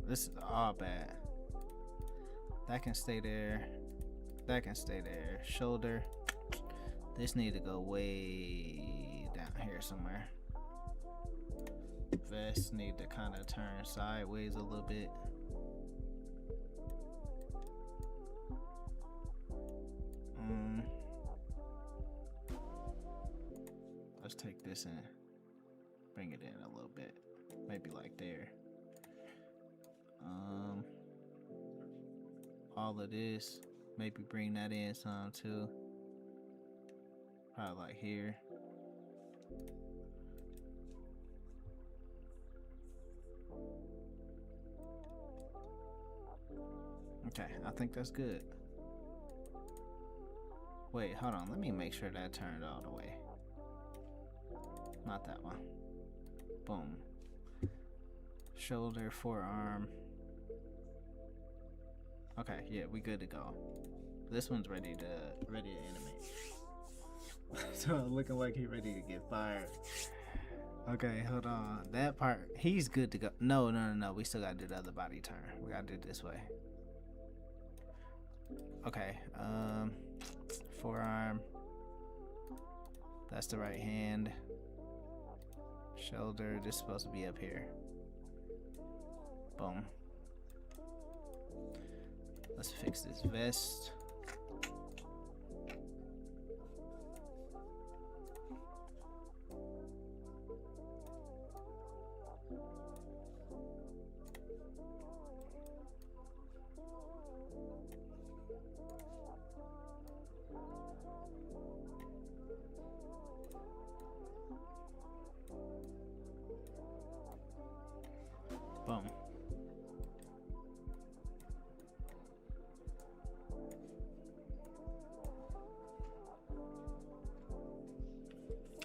B: This is all bad. That can stay there. That can stay there. Shoulder. This need to go way down here somewhere. Vest need to kind of turn sideways a little bit. Let's take this and bring it in a little bit. Maybe like there. All of this. Maybe bring that in some too. Probably like here. Okay, I think that's good. Wait, hold on. Let me make sure that turned all the way. Not that one. Boom. Shoulder, forearm. Okay, yeah, we good to go. This one's ready to animate. So looking like he ready to get fired. Okay, hold on. That part, he's good to go. No, no, no, no. We still gotta do the other body turn. We gotta do it this way. Okay. Forearm. That's the right hand. Shoulder. This is supposed to be up here. Boom. Let's fix this vest. Boom.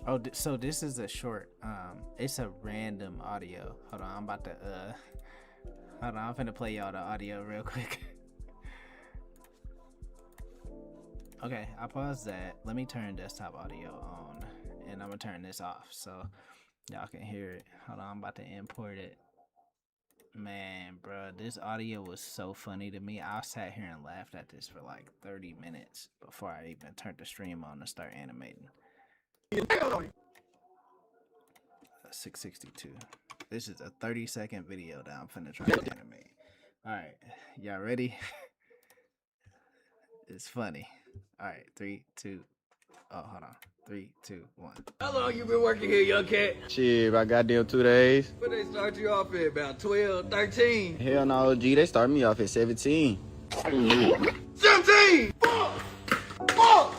B: Oh, so this is a short. It's a random audio. Hold on, I'm about to hold on, I'm finna play y'all the audio real quick. Okay, I paused that. Let me turn desktop audio on, and I'm gonna turn this off so y'all can hear it. Hold on, I'm about to import it. Man, bro, this audio was so funny to me. I sat here and laughed at this for like 30 minutes before I even turned the stream on to start animating. 662. This is a 30-second video that I'm finna try to animate. Alright, y'all ready? It's funny. Alright, 3, 2. Oh, hold on. 3, 2, 1.
C: How long you been working here, young cat?
D: Shit, about goddamn 2 days.
C: What they start you off at? About 12, 13?
D: Hell no, G, they started me off at 17.
C: 17! Fuck! Fuck!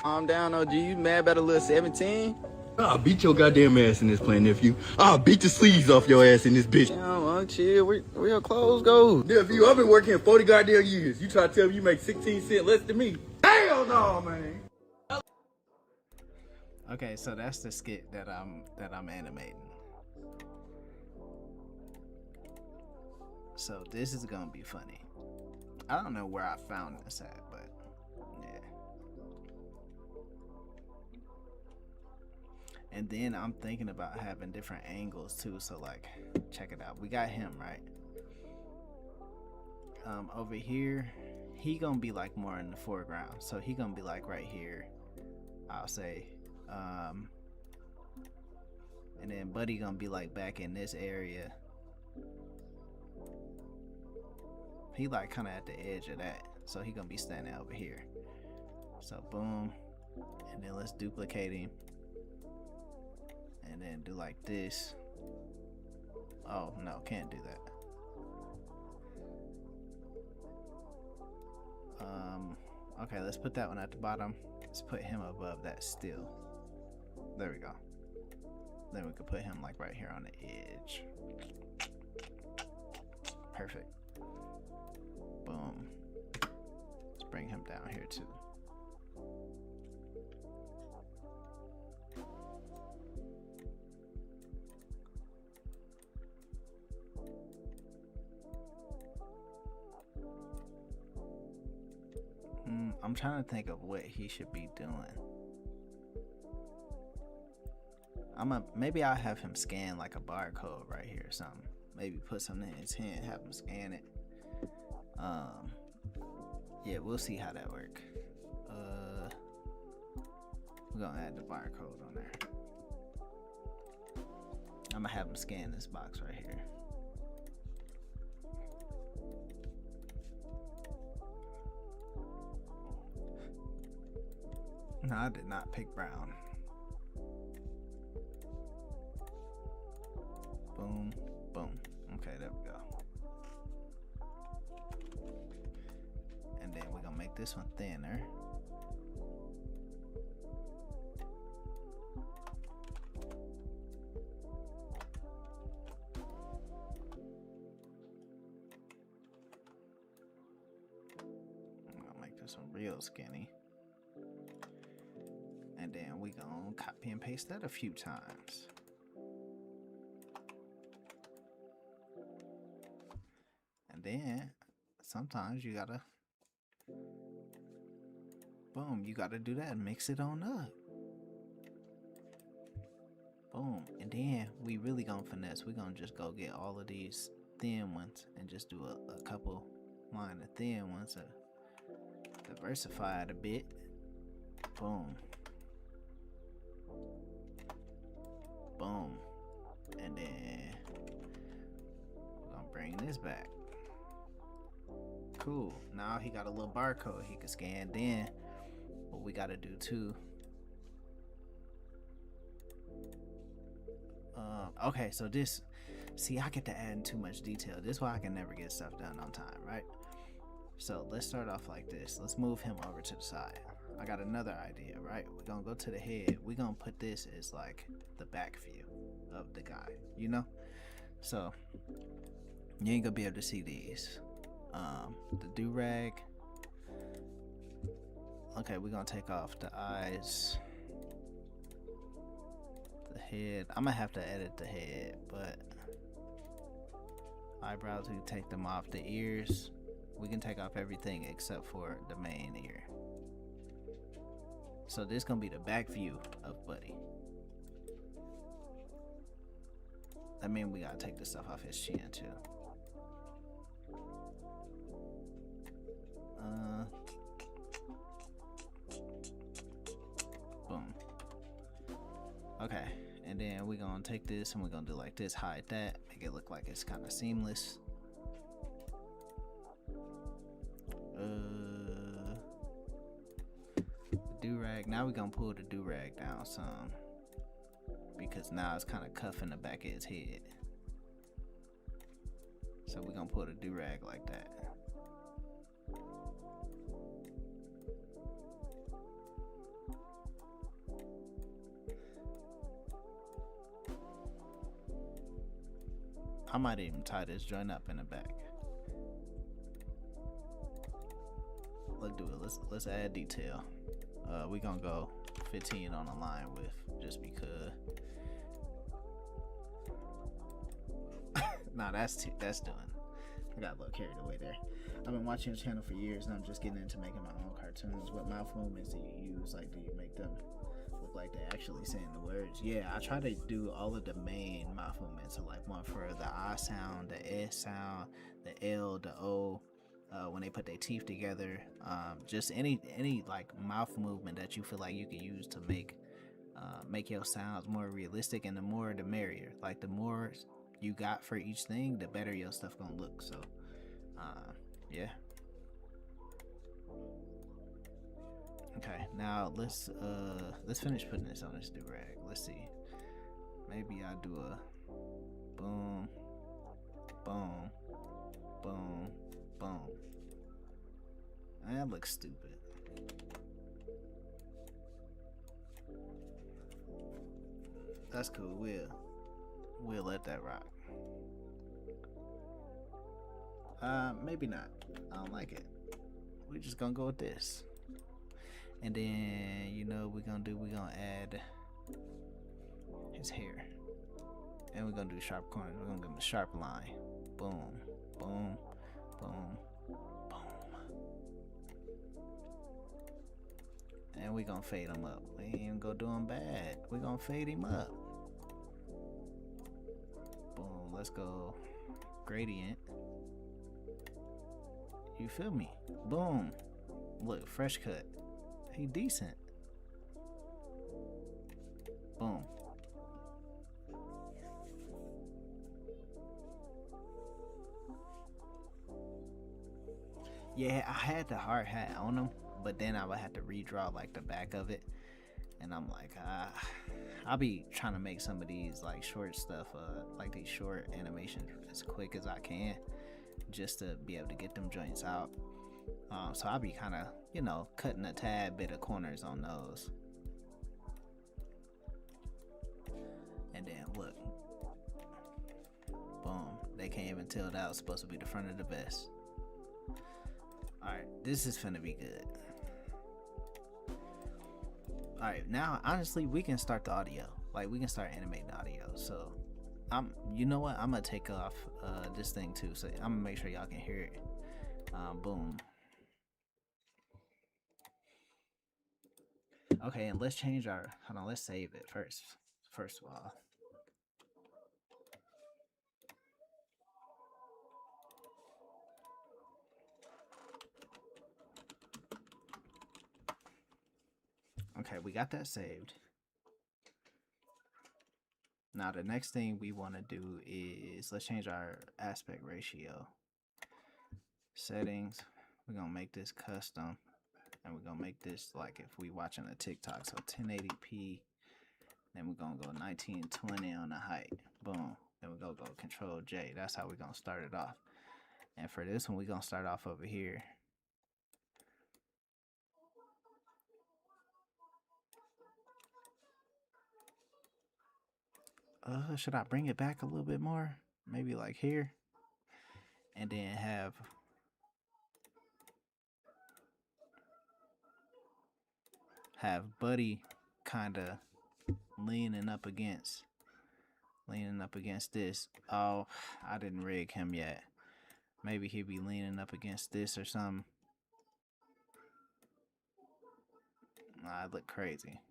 D: I'm down, OG. You mad about a little 17?
C: I'll beat your goddamn ass in this plane, nephew. I'll beat the sleeves off your ass in this bitch.
D: Damn, chill. Where your clothes go?
C: Nephew, I've been working here 40 goddamn years. You try to tell me you make 16 cents less than me? Hell no, man!
B: Okay, so that's the skit that I'm animating. So this is gonna be funny. I don't know where I found this at, but yeah. And then I'm thinking about having different angles too. So like, check it out. We got him right. Over here, he gonna be like more in the foreground. So he gonna be like right here, I'll say. And then Buddy gonna be like back in this area. He like kind of at the edge of that, so he gonna be standing over here. So boom, and then let's duplicate him, and then do like this. Oh no, can't do that. Okay, let's put that one at the bottom. Let's put him above that still. There we go. Then we could put him like right here on the edge. Perfect. Boom. Let's bring him down here too. I'm trying to think of what he should be doing. Maybe I'll have him scan like a barcode right here or something. Maybe put something in his hand, have him scan it. Yeah, we'll see how that works. We're gonna add the barcode on there. I'm gonna have him scan this box right here. No, I did not pick brown. Boom, boom. Okay, there we go. And then we're gonna make this one thinner. I'm gonna make this one real skinny. And then we gonna copy and paste that a few times. And then sometimes you gotta, boom, you gotta do that and mix it on up. Boom. And then we really gonna finesse. We gonna just go get all of these thin ones and just do a couple line of thin ones to diversify it a bit. Boom. Boom. And then we're gonna bring this back. Cool. Now he got a little barcode he can scan. Then what we gotta do too. Okay, so this, see, I get to add too much detail. This is why I can never get stuff done on time, right? So let's start off like this. Let's move him over to the side. I got another idea, right? We're gonna go to the head. We're gonna put this as like the back view of the guy, you know? So you ain't gonna be able to see these. The do-rag. Okay, we're gonna take off the eyes. The head. I'm gonna have to edit the head, but eyebrows, we can take them off. The ears, we can take off everything except for the main ear. So this gonna be the back view of Buddy. I mean, we gotta take the stuff off his chin too. Boom. Okay, and then we're gonna take this and we're gonna do like this, hide that, make it look like it's kind of seamless. Do-rag, now we're gonna pull the do-rag down some because now it's kind of cuffing the back of his head. So we're gonna pull the do-rag like that. I might even tie this joint up in the back. Let's do it. Let's add detail. We gonna go 15 on the line with, just because. Nah, that's doing. I got a little carried away there. I've been watching your channel for years, and I'm just getting into making my own cartoons. What mouth movements do you use? Like, do you make them look like they actually saying the words? Yeah, I try to do all of the main mouth movements. So like one for the I sound, the S sound, the L, the O. When they put their teeth together, just any like mouth movement that you feel like you can use to make your sounds more realistic, and the more the merrier. Like the more you got for each thing, the better your stuff gonna look. So yeah. Okay, now let's finish putting this on this do-rag. Let's see, maybe I do a boom, boom, boom, boom. That looks stupid. That's cool. We'll let that rock. Maybe not. I don't like it. We're just gonna go with this. And then, you know, we're gonna add his hair. And we're gonna do sharp corners. We're gonna give him a sharp line. Boom, boom, boom, boom. And we're gonna fade him up. We ain't even gonna do him bad. We're gonna fade him up. Boom, let's go gradient. You feel me? Boom. Look, fresh cut. He decent. Boom. Yeah, I had the hard hat on him, but then I would have to redraw like the back of it, and I'm like, I'll be trying to make some of these like short stuff, like these short animations as quick as I can, just to be able to get them joints out. So I'll be kind of, you know, cutting a tad bit of corners on those. And then look, boom, they can't even tell that was supposed to be the front of the vest. Alright, this is finna be good. Alright, now honestly we can start the audio. Like we can start animating the audio. So you know what, I'm gonna take off this thing too, so I'm gonna make sure y'all can hear it. Boom. Okay, and let's change our, hold on, let's save it first first of all. Okay, we got that saved. Now the next thing we want to do is let's change our aspect ratio. Settings. We're gonna make this custom, and we're gonna make this like if we watching a TikTok, so 1080p. Then we're gonna go 1920 on the height. Boom. Then we're gonna go Control J. That's how we're gonna start it off. And for this one, we're gonna start off over here. Should I bring it back a little bit more? Maybe like here. And then have Buddy kind of leaning up against this. Oh, I didn't rig him yet. Maybe he'd be leaning up against this or something. I look crazy.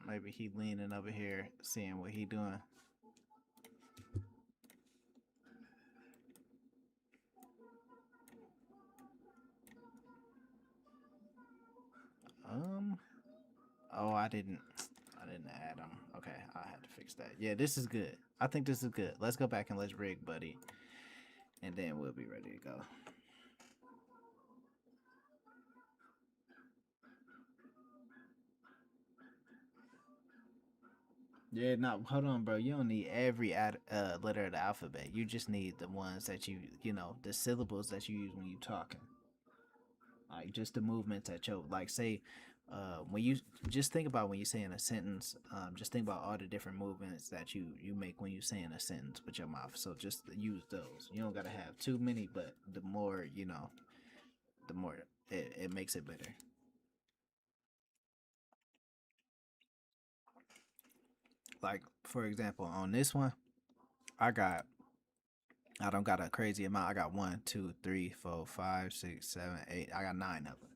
B: Maybe he leaning over here, seeing what he doing. Oh, I didn't add him. Okay, I had to fix that. Yeah, this is good. I think this is good. Let's go back and let's rig Buddy, and then we'll be ready to go. Yeah, no, hold on, bro. You don't need every letter of the alphabet. You just need the ones that you know, the syllables that you use when you talking. Like just the movements that you like. Say, when you just think about when you say in a sentence. Just think about all the different movements that you make when you say in a sentence with your mouth. So just use those. You don't gotta have too many, but the more you know, the more it makes it better. Like for example, on this one, I don't got a crazy amount. I got 1, 2, 3, 4, 5, 6, 7, 8. I got 9 of them.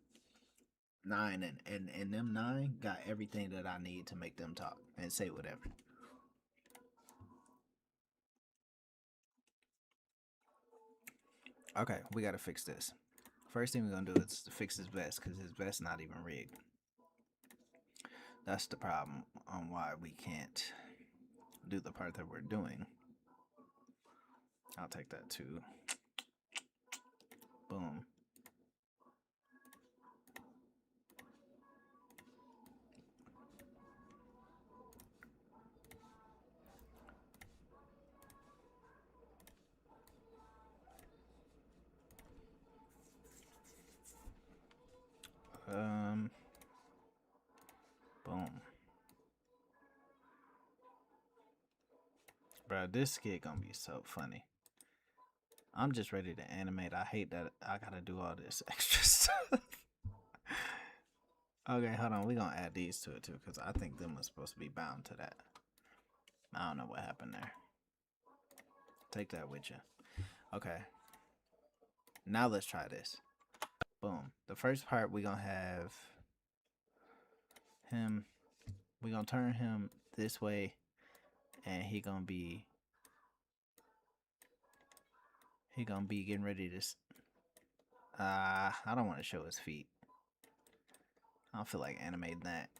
B: 9 and them 9 got everything that I need to make them talk and say whatever. Okay, we gotta fix this. First thing we're gonna do is fix his vest because his vest not even rigged. That's the problem on why we can't do the part that we're doing. I'll take that too. Boom. Boom. Bro, this skit gonna be so funny. I'm just ready to animate. I hate that I gotta do all this extra stuff. Okay, hold on. We're gonna add these to it too, because I think them are supposed to be bound to that. I don't know what happened there. Take that with you. Okay. Now let's try this. Boom. The first part we're gonna have him. We're gonna turn him this way, and he gonna be getting ready to. I don't want to show his feet. I don't feel like animating that.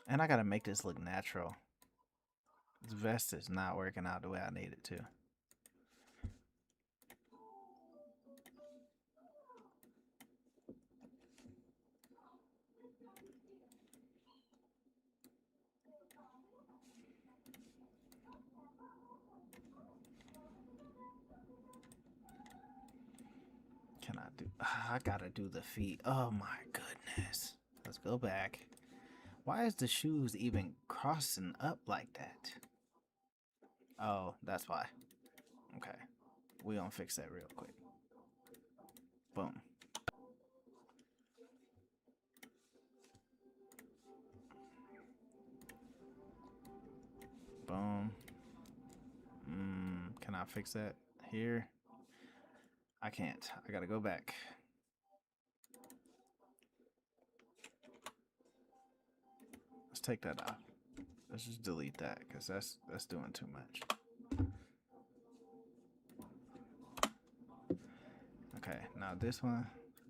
B: And I gotta make this look natural. This vest is not working out the way I need it to. Can I do? I gotta do the feet. Oh my goodness. Let's go back. Why is the shoes even crossing up like that? Oh, that's why. Okay. We gonna fix that real quick. Boom. Boom. Can I fix that here? I can't. I gotta go back. Let's take that off. Let's just delete that because that's doing too much. Okay, now this one,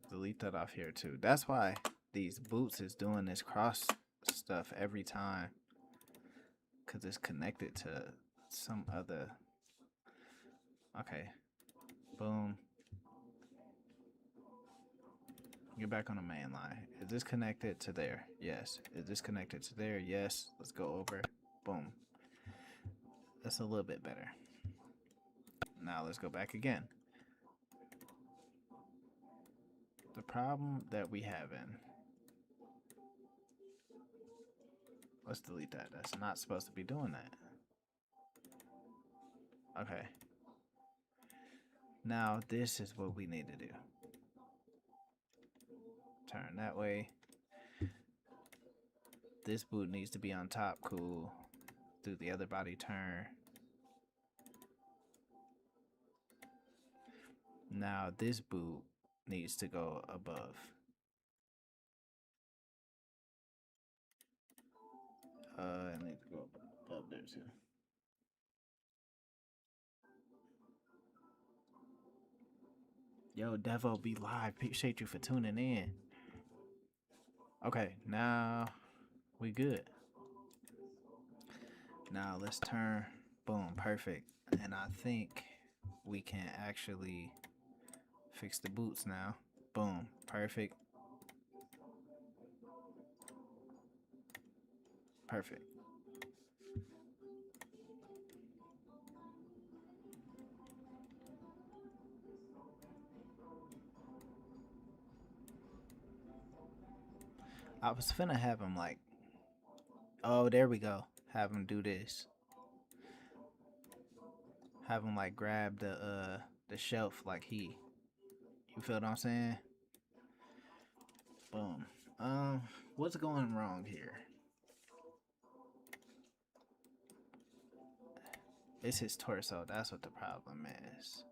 B: delete that off here too. That's why these boots is doing this cross stuff every time, because it's connected to some other. Okay, boom. Get back on the main line. Is this connected to there? Yes. Is this connected to there? Yes. Let's go over. Boom. That's a little bit better. Now let's go back again. The problem that we having. Let's delete that. That's not supposed to be doing that. Okay. Now this is what we need to do. Turn that way. This boot needs to be on top. Cool. Do the other body turn. Now this boot needs to go above. It needs to go up there too. Yo, Devo, be live. Appreciate you for tuning in. Okay, now we good. Now let's turn. Boom, perfect. And I think we can actually fix the boots now. Boom, perfect. Perfect. I was finna have him like, oh, there we go. Have him do this. Have him like grab the shelf like he. You feel what I'm saying? Boom. What's going wrong here? It's his torso. That's what the problem is.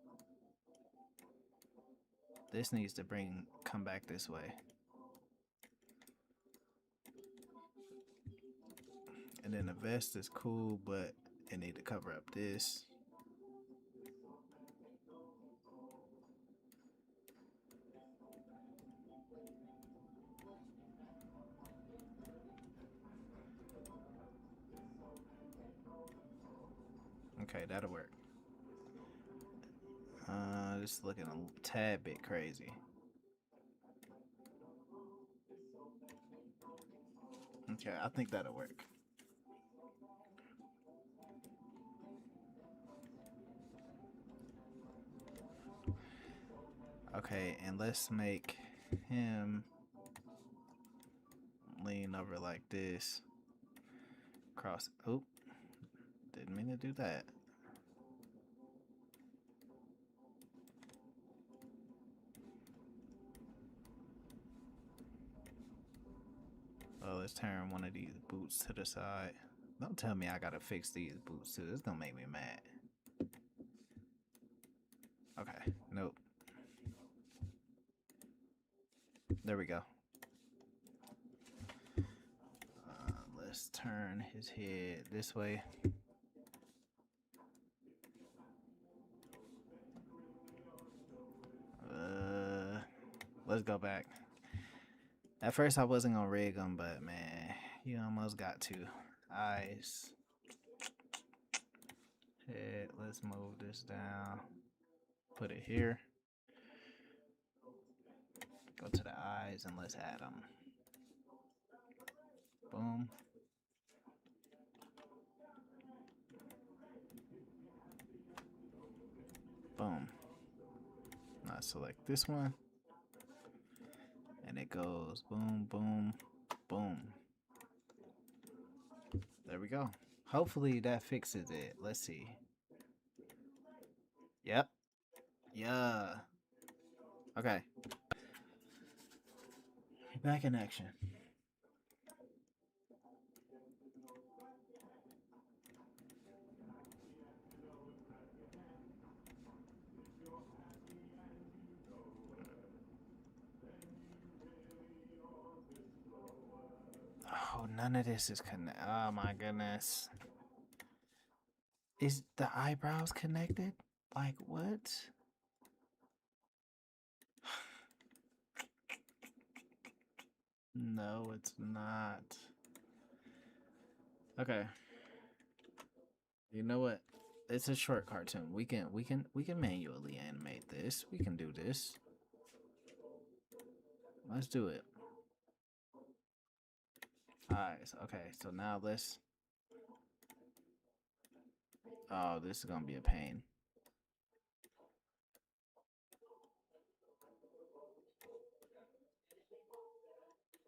B: This needs to come back this way. And then the vest is cool, but it need to cover up this. Okay, that'll work. This is looking a tad bit crazy. Okay, I think that'll work. Okay, and let's make him lean over like this. Cross. Oop. Didn't mean to do that. Oh, let's turn one of these boots to the side. Don't tell me I gotta fix these boots too. It's gonna make me mad. Okay, nope. There we go. Let's turn his head this way. Let's go back. At first I wasn't gonna rig him, but man, you almost got to. Eyes. Head, let's move this down. Put it here. Go to the eyes and let's add them. Boom. Boom. Now select this one. And it goes boom, boom, boom. There we go. Hopefully that fixes it. Let's see. Yep. Yeah. Okay. Back in action. Oh, none of this is connected. Oh my goodness. Is the eyebrows connected? Like what? No, it's not. Okay. You know what? It's a short cartoon. We can manually animate this. We can do this. Let's do it. Alright, okay, so now let's. Oh, this is gonna be a pain.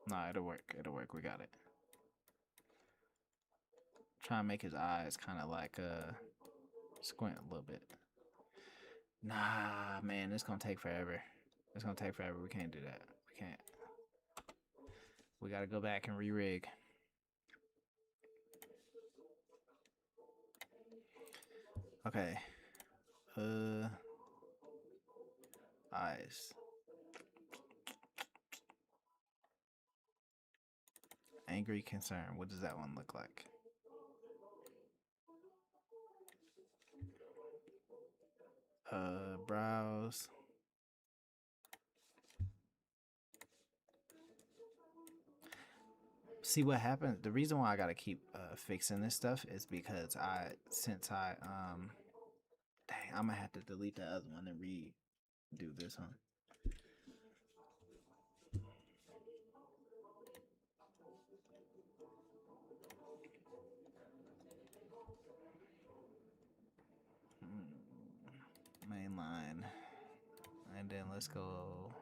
B: Nah, it'll work. It'll work. We got it. Try and make his eyes kind of like squint a little bit. Nah, man, it's gonna take forever. It's gonna take forever. We can't do that. We can't. We gotta go back and re-rig. Okay. Eyes. Angry concern. What does that one look like? Brows. See what happens. The reason why I gotta keep fixing this stuff is because since I dang, I'm gonna have to delete the other one and redo this one. Mainline, and then let's go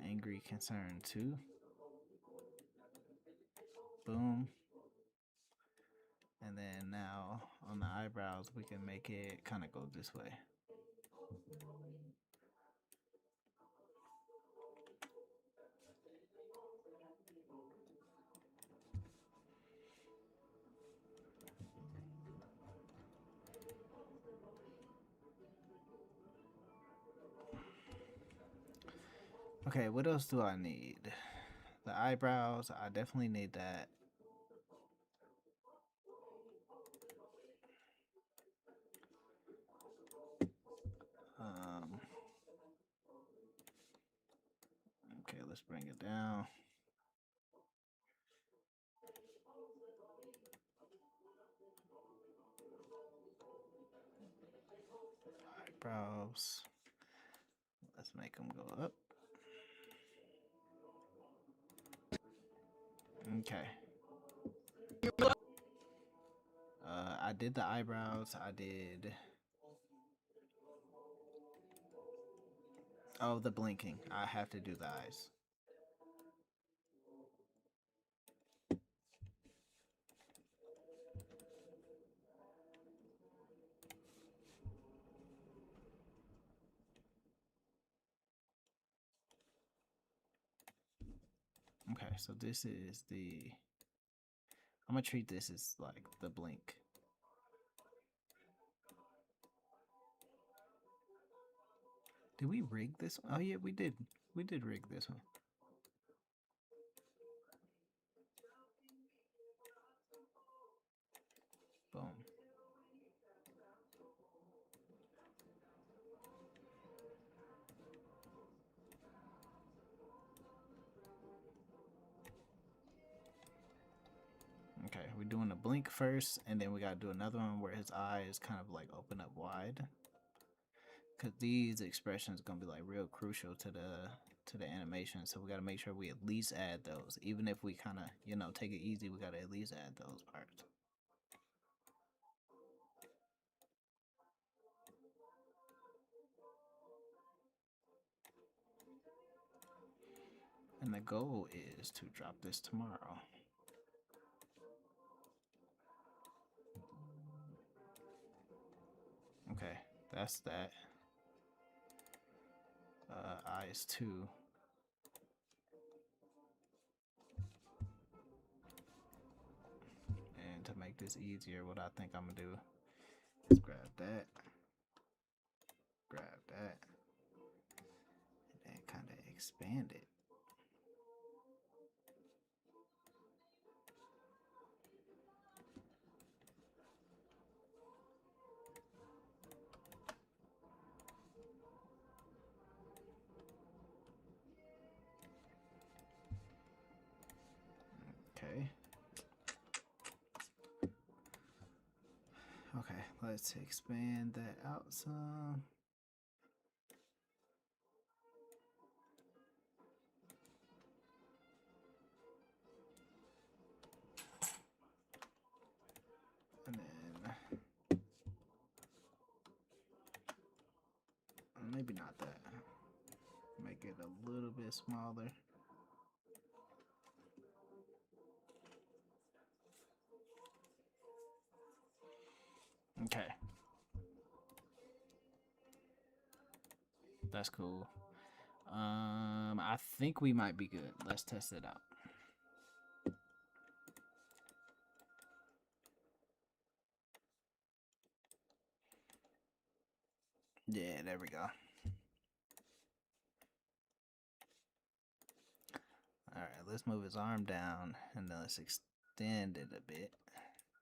B: angry concern 2. Boom. And then now on the eyebrows we can make it kind of go this way. Okay, what else do I need? The eyebrows, I definitely need that. Okay, let's bring it down. Eyebrows. Let's make them go up. Okay. I did the eyebrows. I did. Oh, the blinking. I have to do the eyes. Okay, so this is the. I'm gonna treat this as like the blink. Did we rig this one? Oh yeah, we did. We did rig this one. Boom. Okay, we're doing a blink first, and then we gotta do another one where his eyes kind of like open up wide. Cause these expressions are gonna be like real crucial to the animation, so we gotta make sure we at least add those. Even if we kind of take it easy, we gotta at least add those parts. And the goal is to drop this tomorrow. Okay, that's that. Eyes 2. And to make this easier, what I think I'm gonna do is grab that, and then kind of expand it. Let's expand that out some. And then maybe not that. Make it a little bit smaller. Okay. That's cool. I think we might be good. Let's test it out. Yeah, there we go. Alright, let's move his arm down and then let's extend it a bit.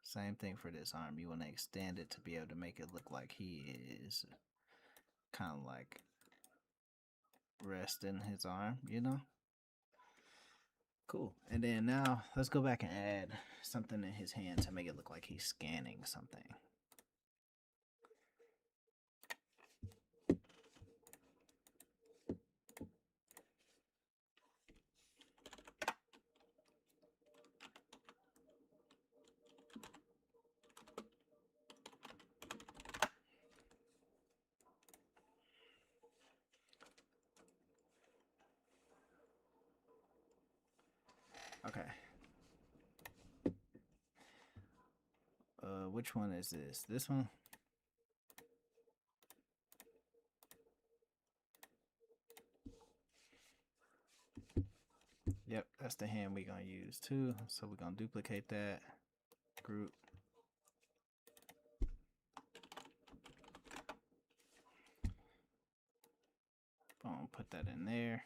B: Same thing for this arm. You want to extend it to be able to make it look like he is kind of like resting his arm, you know? Cool. And then now let's go back and add something in his hand to make it look like he's scanning something. Okay. Which one is this? This one? Yep, that's the hand we're gonna use too. So we're gonna duplicate that group. Boom, put that in there.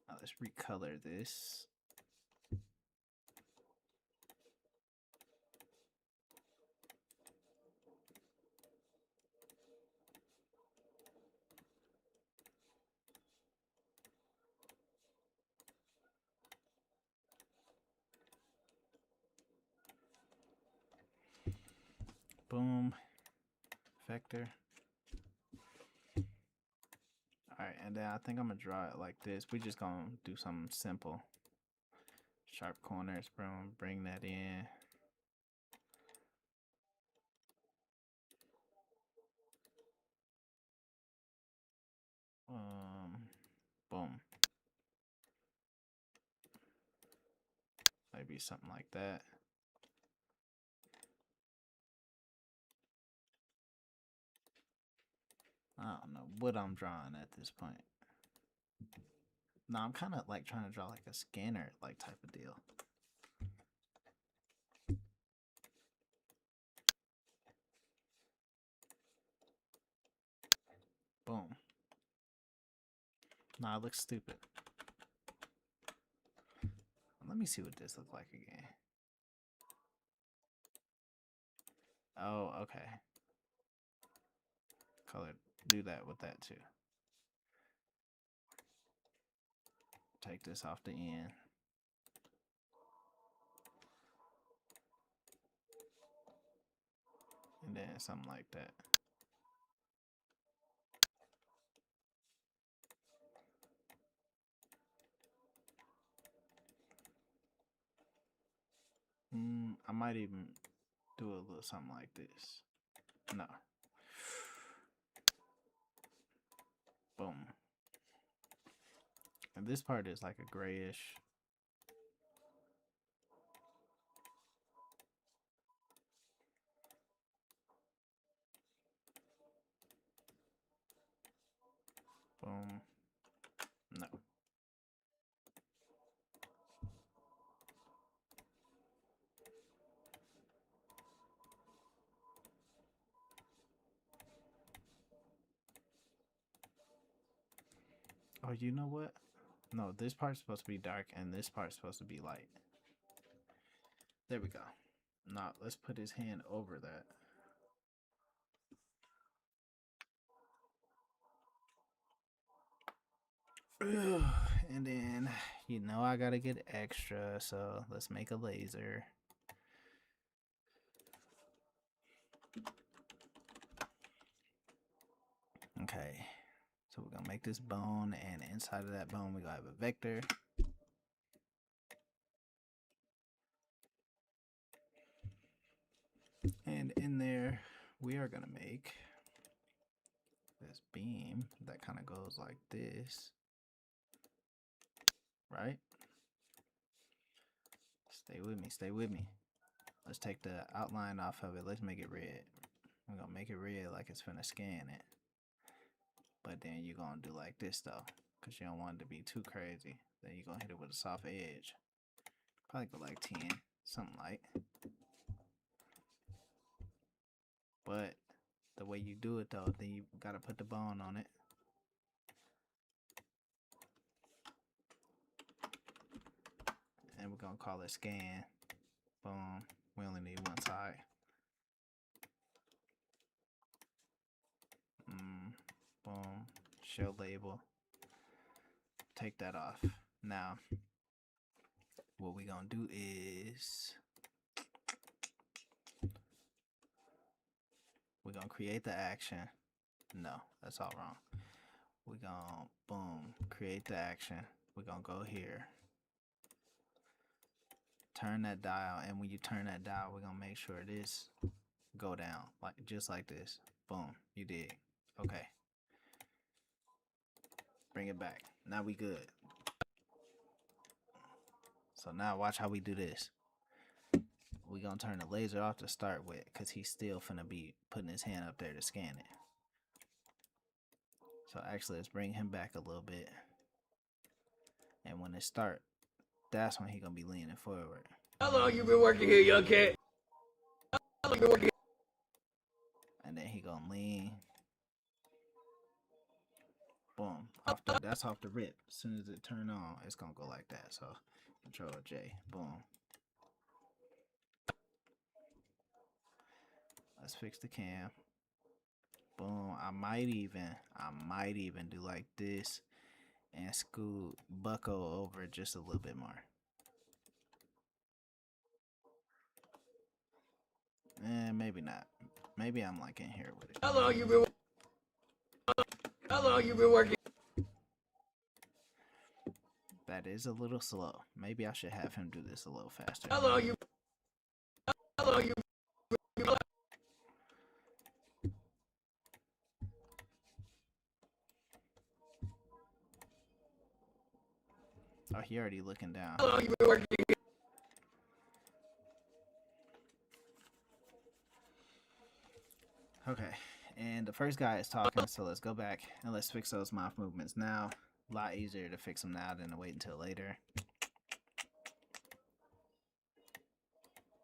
B: Now let's recolor this. Boom. Vector. Alright, and then I think I'm gonna draw it like this. We're just gonna do something simple. Sharp corners, bring that in. Boom. Maybe something like that. I don't know what I'm drawing at this point. No, I'm kind of like trying to draw like a scanner like type of deal. Boom. Nah, it looks stupid. Let me see what this looks like again. Oh, okay. Color, do that with that too. Take this off the end. And then something like that. I might even do a little something like this. No. Boom. And this part is like a grayish. Boom. No. Oh, you know what? No, this part's supposed to be dark and this part's supposed to be light. There we go. Now, let's put his hand over that. And then, you know, I gotta get extra, so let's make a laser. Okay, so we're gonna make this bone, and inside of that bone we're gonna have a vector. And in there we are gonna make this beam that kind of goes like this, right? Stay with me, stay with me. Let's take the outline off of it. Let's make it red. We're gonna make it red like it's finna scan it. But then you're gonna do like this though, because you don't want it to be too crazy. Then you're gonna hit it with a soft edge. Probably go like 10, something like. But the way you do it though, then you gotta put the bone on it. And we're gonna call it scan. Boom. We only need one side. Boom. Show label. Take that off. Now, what we gonna do is we're gonna create the action. No, that's all wrong. We're gonna boom, create the action. We're gonna go here. Turn that dial, and when you turn that dial, we're gonna make sure this go down, like just like this. Boom, you did. Okay. Bring it back. Now we good. So now watch how we do this. We gonna turn the laser off to start with, cause he's still finna be putting his hand up there to scan it. So actually, let's bring him back a little bit. And when it start, that's when he gonna be leaning forward.
C: How long you been working here, young cat? How long you been working?
B: And then he gonna lean. Boom. That's off the rip. As soon as it turn on, it's gonna go like that. So Control J. Boom. Let's fix the cam. Boom. I might even do like this and scoot buckle over just a little bit more. And maybe not. Maybe I'm like in here with it.
C: How long you been working?
B: That is a little slow. Maybe I should have him do this a little faster.
C: How long you
B: Oh, he already looking down.
C: How long you been working?
B: Okay, and the first guy is talking, so let's go back and let's fix those mouth movements now. A lot easier to fix them now than to wait until later.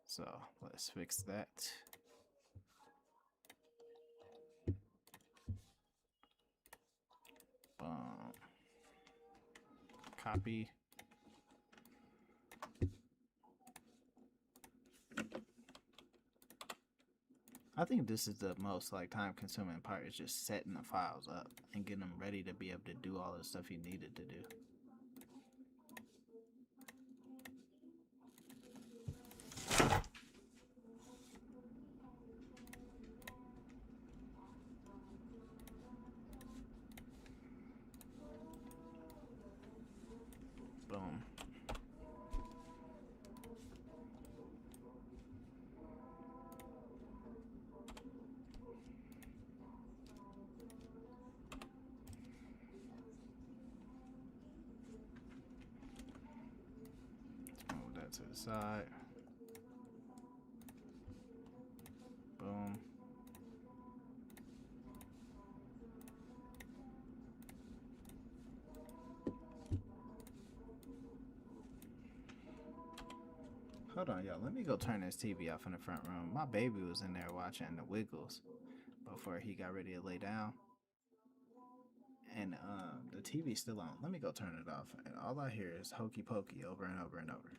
B: So let's fix that. Boom. Copy. I think this is the most like time consuming part, is just setting the files up and getting them ready to be able to do all the stuff you needed to do. Boom. Move that to the side. Boom. Hold on, y'all. Let me go turn this TV off in the front room. My baby was in there watching the Wiggles before he got ready to lay down. And the TV's still on. Let me go turn it off. And all I hear is hokey pokey over and over and over.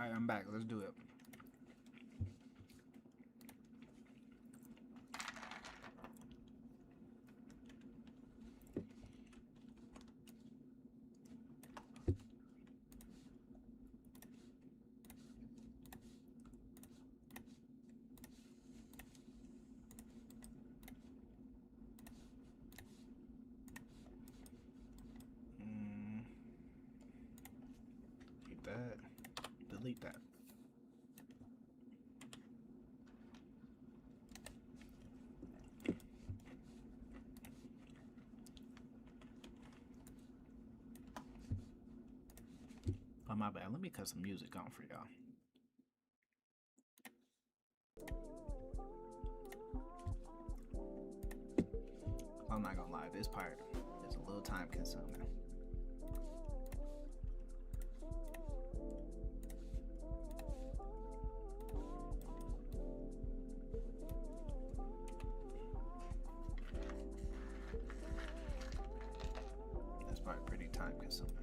B: Alright, I'm back. Let's do it. Delete that. Delete that. Oh, my bad. Let me cut some music on for y'all. I'm not gonna lie, this part is a little time consuming. This part pretty time consuming.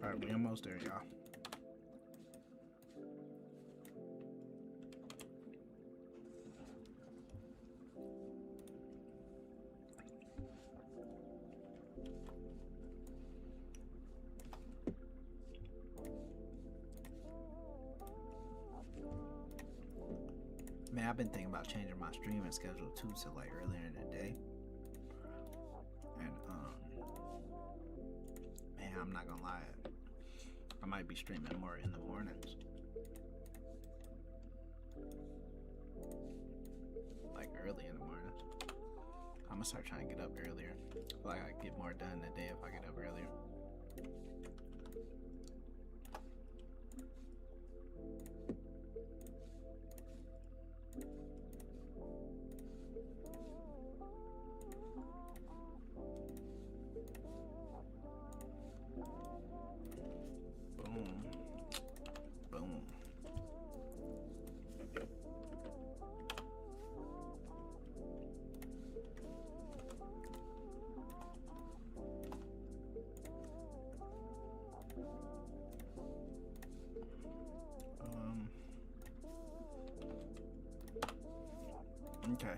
B: Alright, we almost there, y'all. Man, I've been thinking about changing my streaming schedule too to like earlier in the day. And man, I'm not gonna lie, I might be streaming more in the mornings. Like early in the mornings. I'm gonna start trying to get up earlier. Like I get more done in the day if I get up earlier. Boom. Boom. Okay.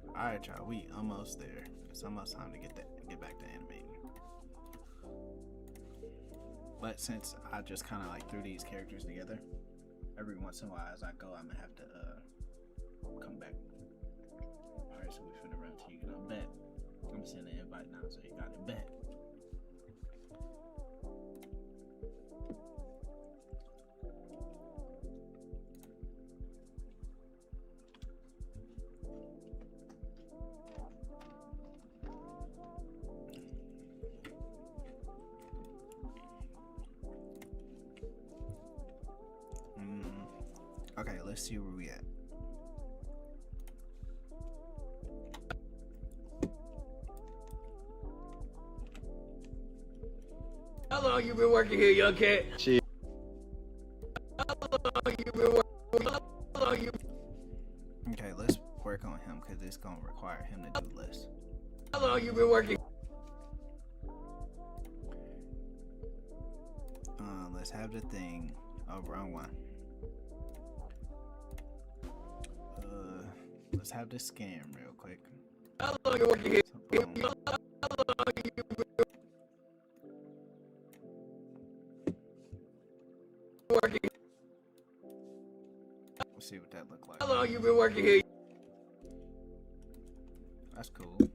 B: Alright, y'all. We almost there. It's almost time to get back to animating. But since I just kind of like threw these characters together, every once in a while as I go, I'm gonna have to come back. Alright, so we finna run till you get on bet. I'm sending an invite now, so you got it bet. Okay, let's see where we at.
C: How long you been working here, young cat?
D: Shit.
C: How long you been working? How long you?
B: Okay, let's work on him because it's gonna require him to do less.
C: How long you been working?
B: Let's have the thing. Oh, wrong one. Let's have this scam real quick.
C: How long you working here?
B: So, boom.
C: How long you been working?
B: Let's see what that look like.
C: How long you been working here?
B: That's cool.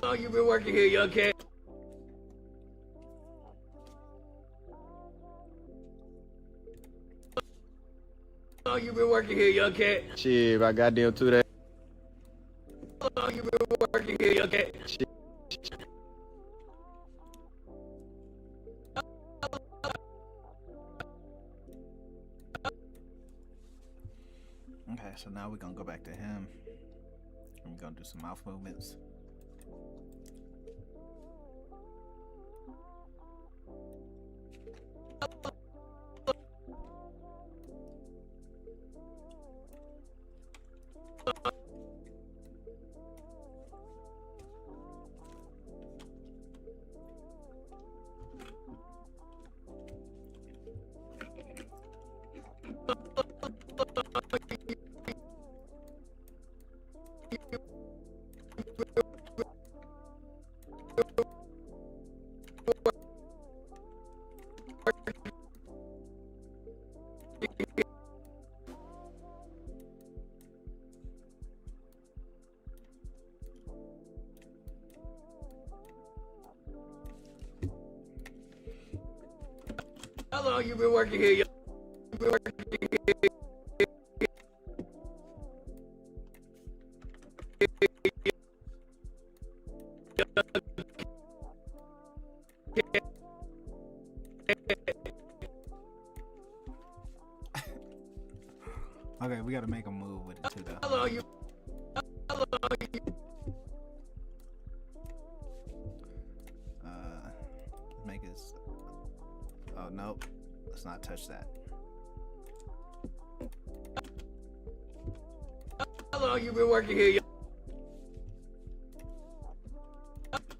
C: How long you been working here, young cat? long you been working here, young cat?
D: Shit, about goddamn 2 days.
C: How long you been working here, young cat?
D: Shit.
B: Okay, so now we're gonna go back to him. And we're gonna do some mouth movements.
C: How long you been working here, young? You been working here?
B: Okay, we gotta make a move with it too, though.
C: How long you? How long you?
B: Make his. Oh nope, let's not touch that.
C: How long you been working here, young?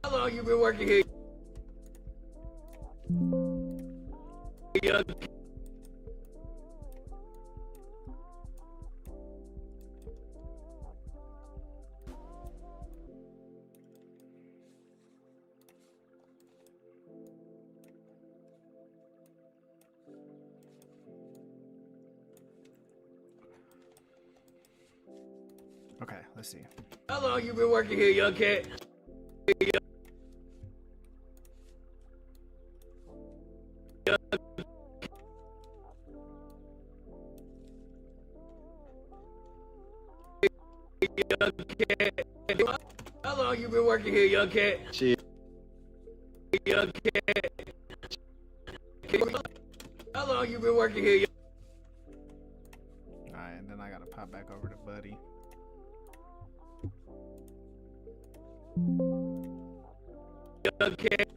C: How long you been working here, young?
B: Okay, let's see.
C: How long you been working here, young cat? Young cat. How long you been working here, young cat?
D: Shit.
C: Young cat. How long you been working here,
B: Alright, and then I gotta pop back over to Buddy.
C: young cat?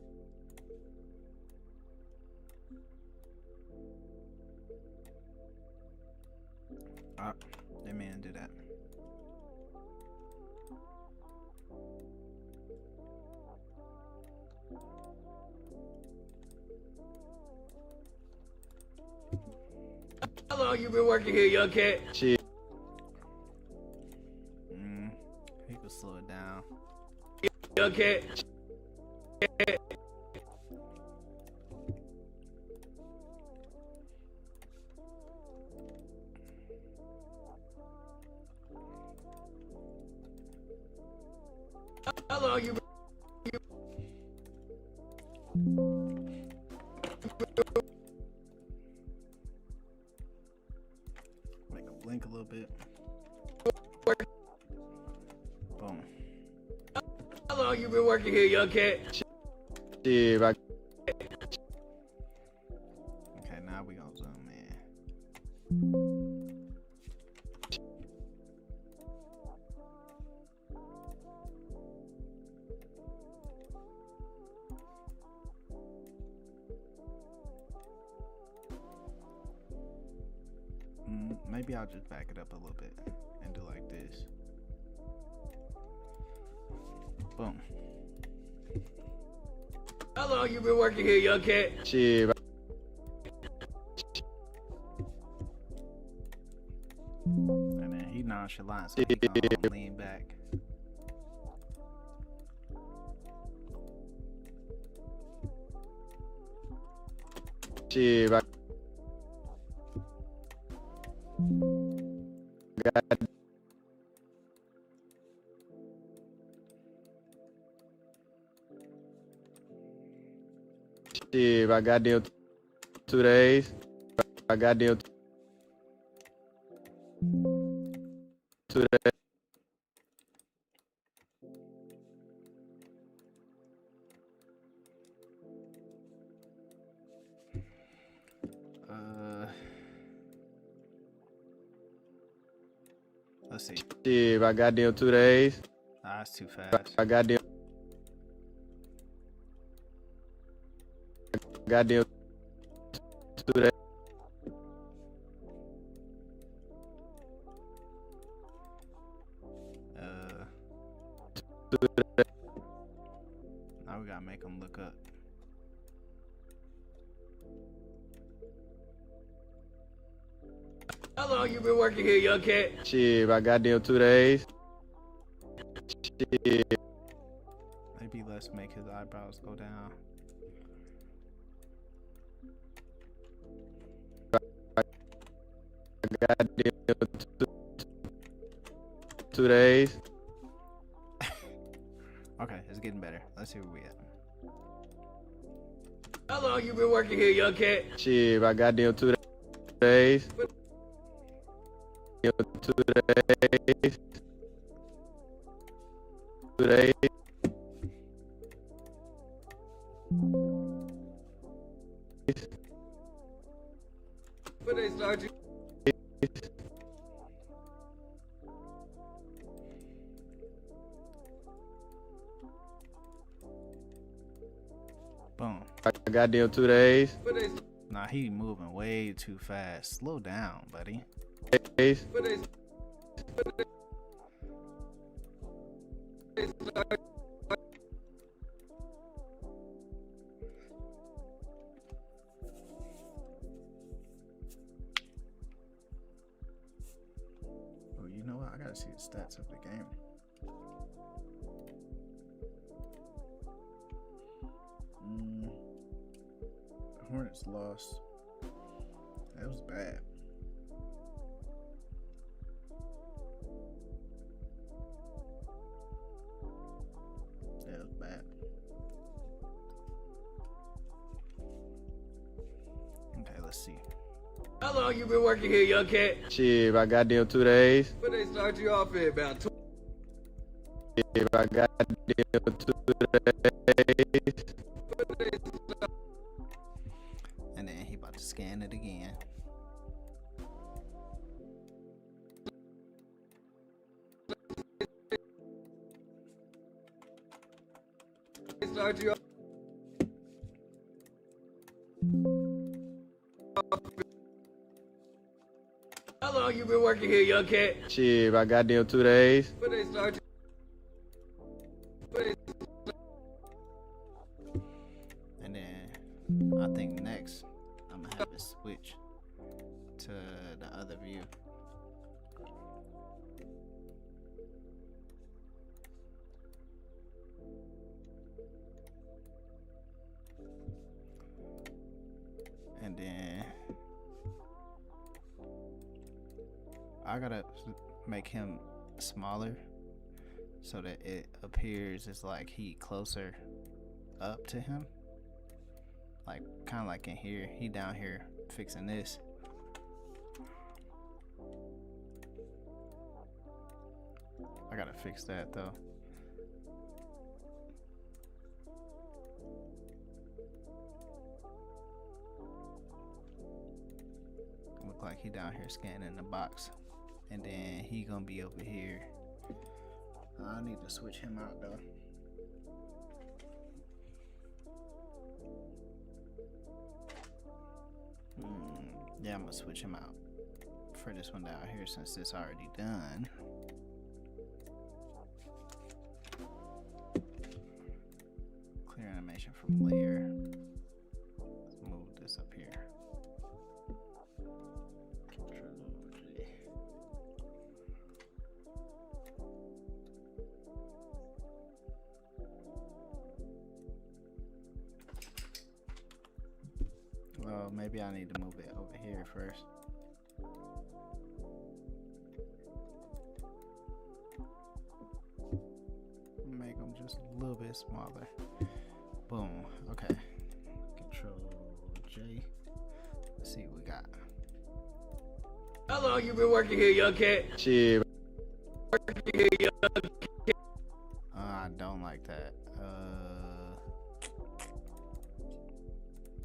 B: That man do that.
C: How long you been working here, young cat?
D: Shit.
B: He could slow it down.
C: Young cat. How long you been?
B: Make him blink a little bit. Boom.
C: How long you been working here, young cat?
D: Shit, about
B: Okay, now we gonna zoom in. Maybe I'll just back it up a little bit and do like this. Boom.
C: How long you been working here, young cat?
D: shit.
B: And then he nonchalant, so he gonna lean back.
D: Shit, about God. Shit, about goddamn 2 days. About goddamn today.
B: Let's see.
D: Shit, by goddamn 2 days.
B: Ah, it's too fast.
D: By goddamn 2 days.
B: Now we gotta make them look up.
C: How long you been working here, young cat?
D: Shit, by goddamn 2 days. Shit.
B: Maybe let's make his eyebrows go down.
D: Goddamn 2 days.
B: Okay, it's getting better. Let's see where we at.
C: How long you been working here, young cat?
D: Shit, by goddamn 2 days. 2 days. 2 days.
C: When they start you?
B: Boom.
D: Goddamn 2 days.
C: When they
B: Nah, he moving way too fast. Slow down, buddy.
D: Days.
C: when they start
B: Oh, you know what? I gotta see the stats of the game. The Hornets lost. That was bad. That was bad. Okay, let's see.
C: How long you been working here, young cat?
D: Shit, by goddamn 2 days.
C: When they start you off at about 2.
D: Shit, by goddamn 2 days.
B: And then he about to scan it again.
C: They start you off. How long you been working here, young cat?
D: Shit, by goddamn 2 days.
C: When they start you. When they
B: And then I think next I'm gonna have it switch to the other view. And then I gotta make him smaller so that it appears as like he closer up to him. Like kind of like in here, he down here fixing this. I gotta fix that though. Look like he down here scanning the box, and then he gonna be over here. I need to switch him out though. Yeah, I'm gonna switch him out for this one down here since it's already done. Clear animation from layer. Let's move this up here. Control-J. Well, maybe I need to move it over here first. Make them just a little bit smaller. Boom. Okay. Control J. Let's see what we got.
C: How long you been working here, young cat?
D: Shit,
B: I don't like that.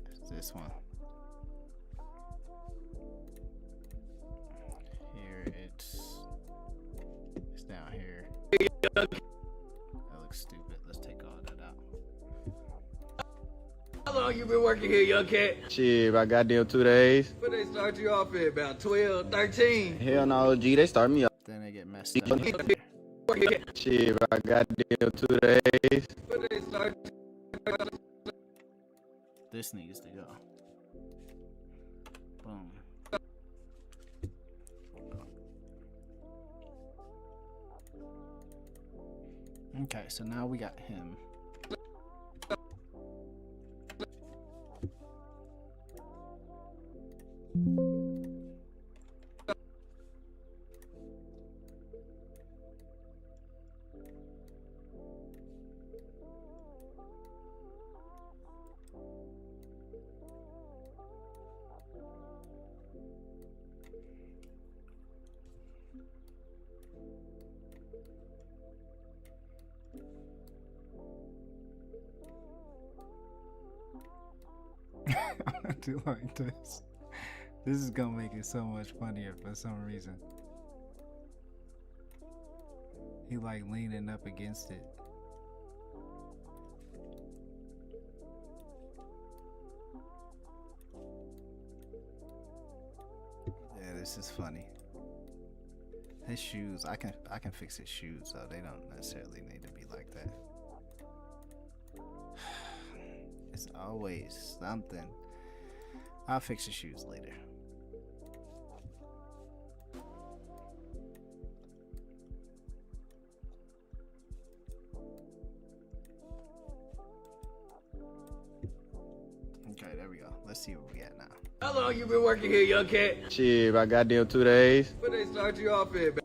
B: It's this one. Here it's down here. That looks stupid. Let's take all that out.
C: How long you been working here, young cat?
D: Shit, about goddamn 2 days.
C: What they start you off at? About 12, 13?
D: Hell no, G, they start me off.
B: Then they get messed up. Here.
D: Shit, about goddamn 2 days.
C: What they start
B: This needs to go. Boom. Okay, so now we got him. I do like this. This is gonna make it so much funnier for some reason. He like leaning up against it. Yeah, this is funny. His shoes, I can fix his shoes though. They don't necessarily need to be like that. It's always something. I'll fix the shoes later. Okay, there we go. Let's see where we at now.
C: How long you been working here, young cat?
D: Shit, about goddamn 2 days.
C: What they start you off at?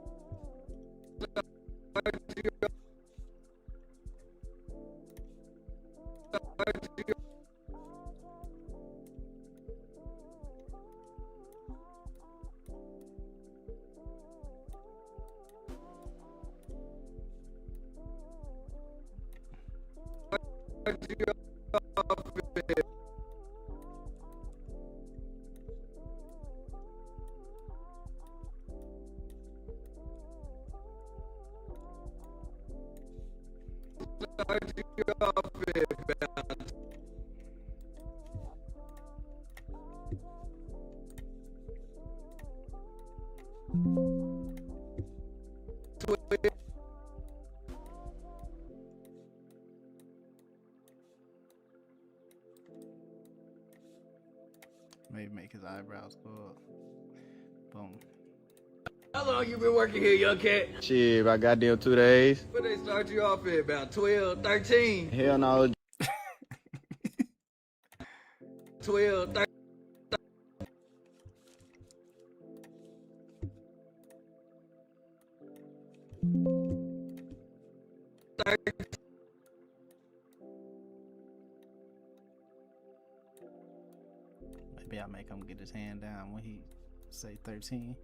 B: Maybe make his eyebrows go up. Boom.
C: How long you been working here, young cat?
D: Shit, about goddamn 2 days.
C: What they start you off at? About 12, 13?
D: Hell no,
C: 12, 13.
B: Maybe I'll make him get his hand down when he say 13.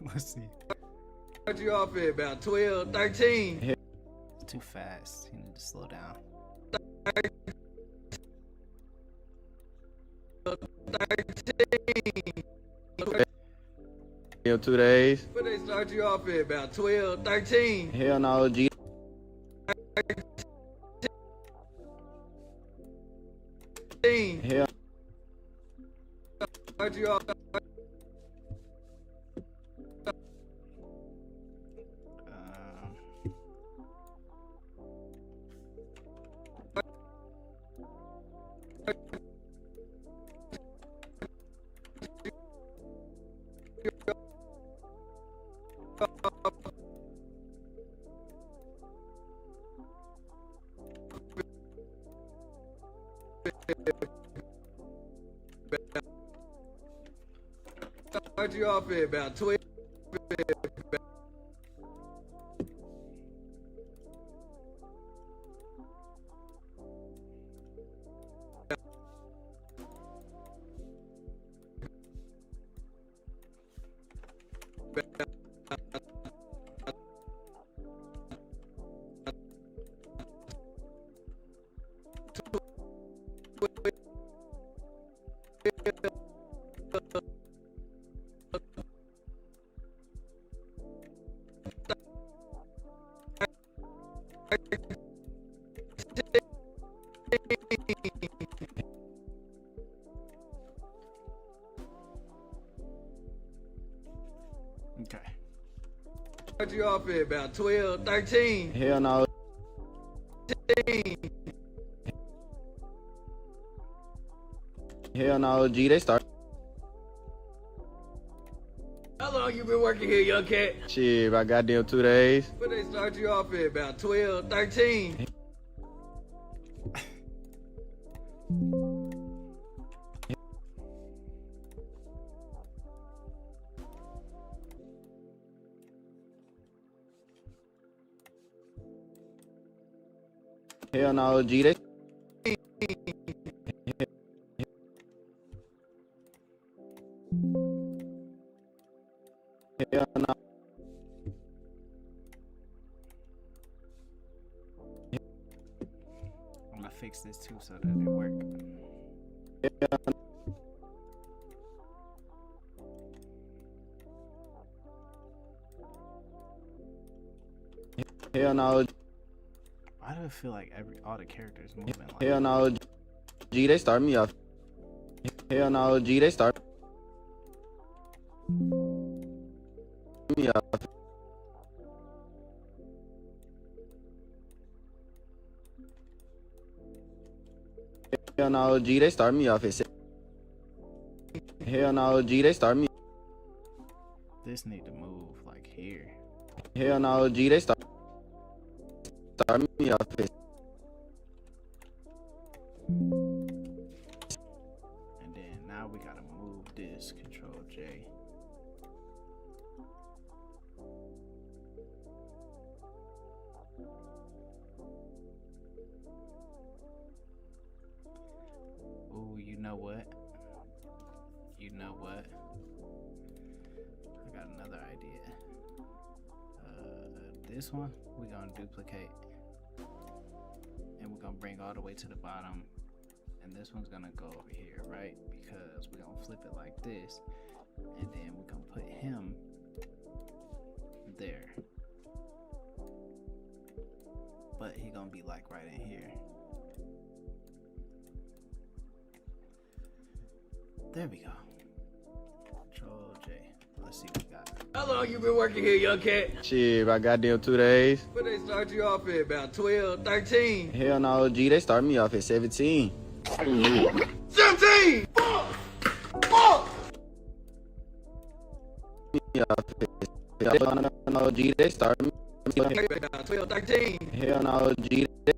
B: Let's see.
C: Start you off at? About 12, 13?
B: It's too fast. You need to slow down.
C: 13.
D: goddamn 2 days.
C: What they start you off at? About 12, 13?
D: Hell no, G. Hell.
C: Start you off. Start you off at about 12.
B: Okay.
C: Start you off at about 12, 13.
D: Hell no. Hell no, G, they start.
C: How long you been working here, young cat?
D: Shit, about goddamn 2 days.
C: But they start you off at about 12, 13.
D: Hell no, G, they. Hell no.
B: I'm gonna fix this too so that it work.
D: Hell no.
B: Why do I feel like all the characters moving like
D: Hell no, G, they start me off. Hell no, G, they start me off. Hell no, G, they start me off. Hell no, G, they start me.
B: this need to move like here.
D: Hell no, G, they start me off.
B: And then now we gotta move this. Control J. Ooh, you know what? You know what? I got another idea. This one we're gonna duplicate, and we're gonna bring all the way to the bottom, and this one's gonna go over here, right? Because we're gonna flip it like this, and then we're gonna put him there, but he gonna be like right in here. There we go. Control J. Let's see what we got.
C: How long you been working here, young cat?
D: Shit, about goddamn 2 days.
C: But they start you off at about 12, 13.
D: Hell no, G, they start me off at 17.
C: 17! Fuck! Fuck!
D: Me off at- Hell no, G, they start me.
C: About 12, 13.
D: Hell no, G, they.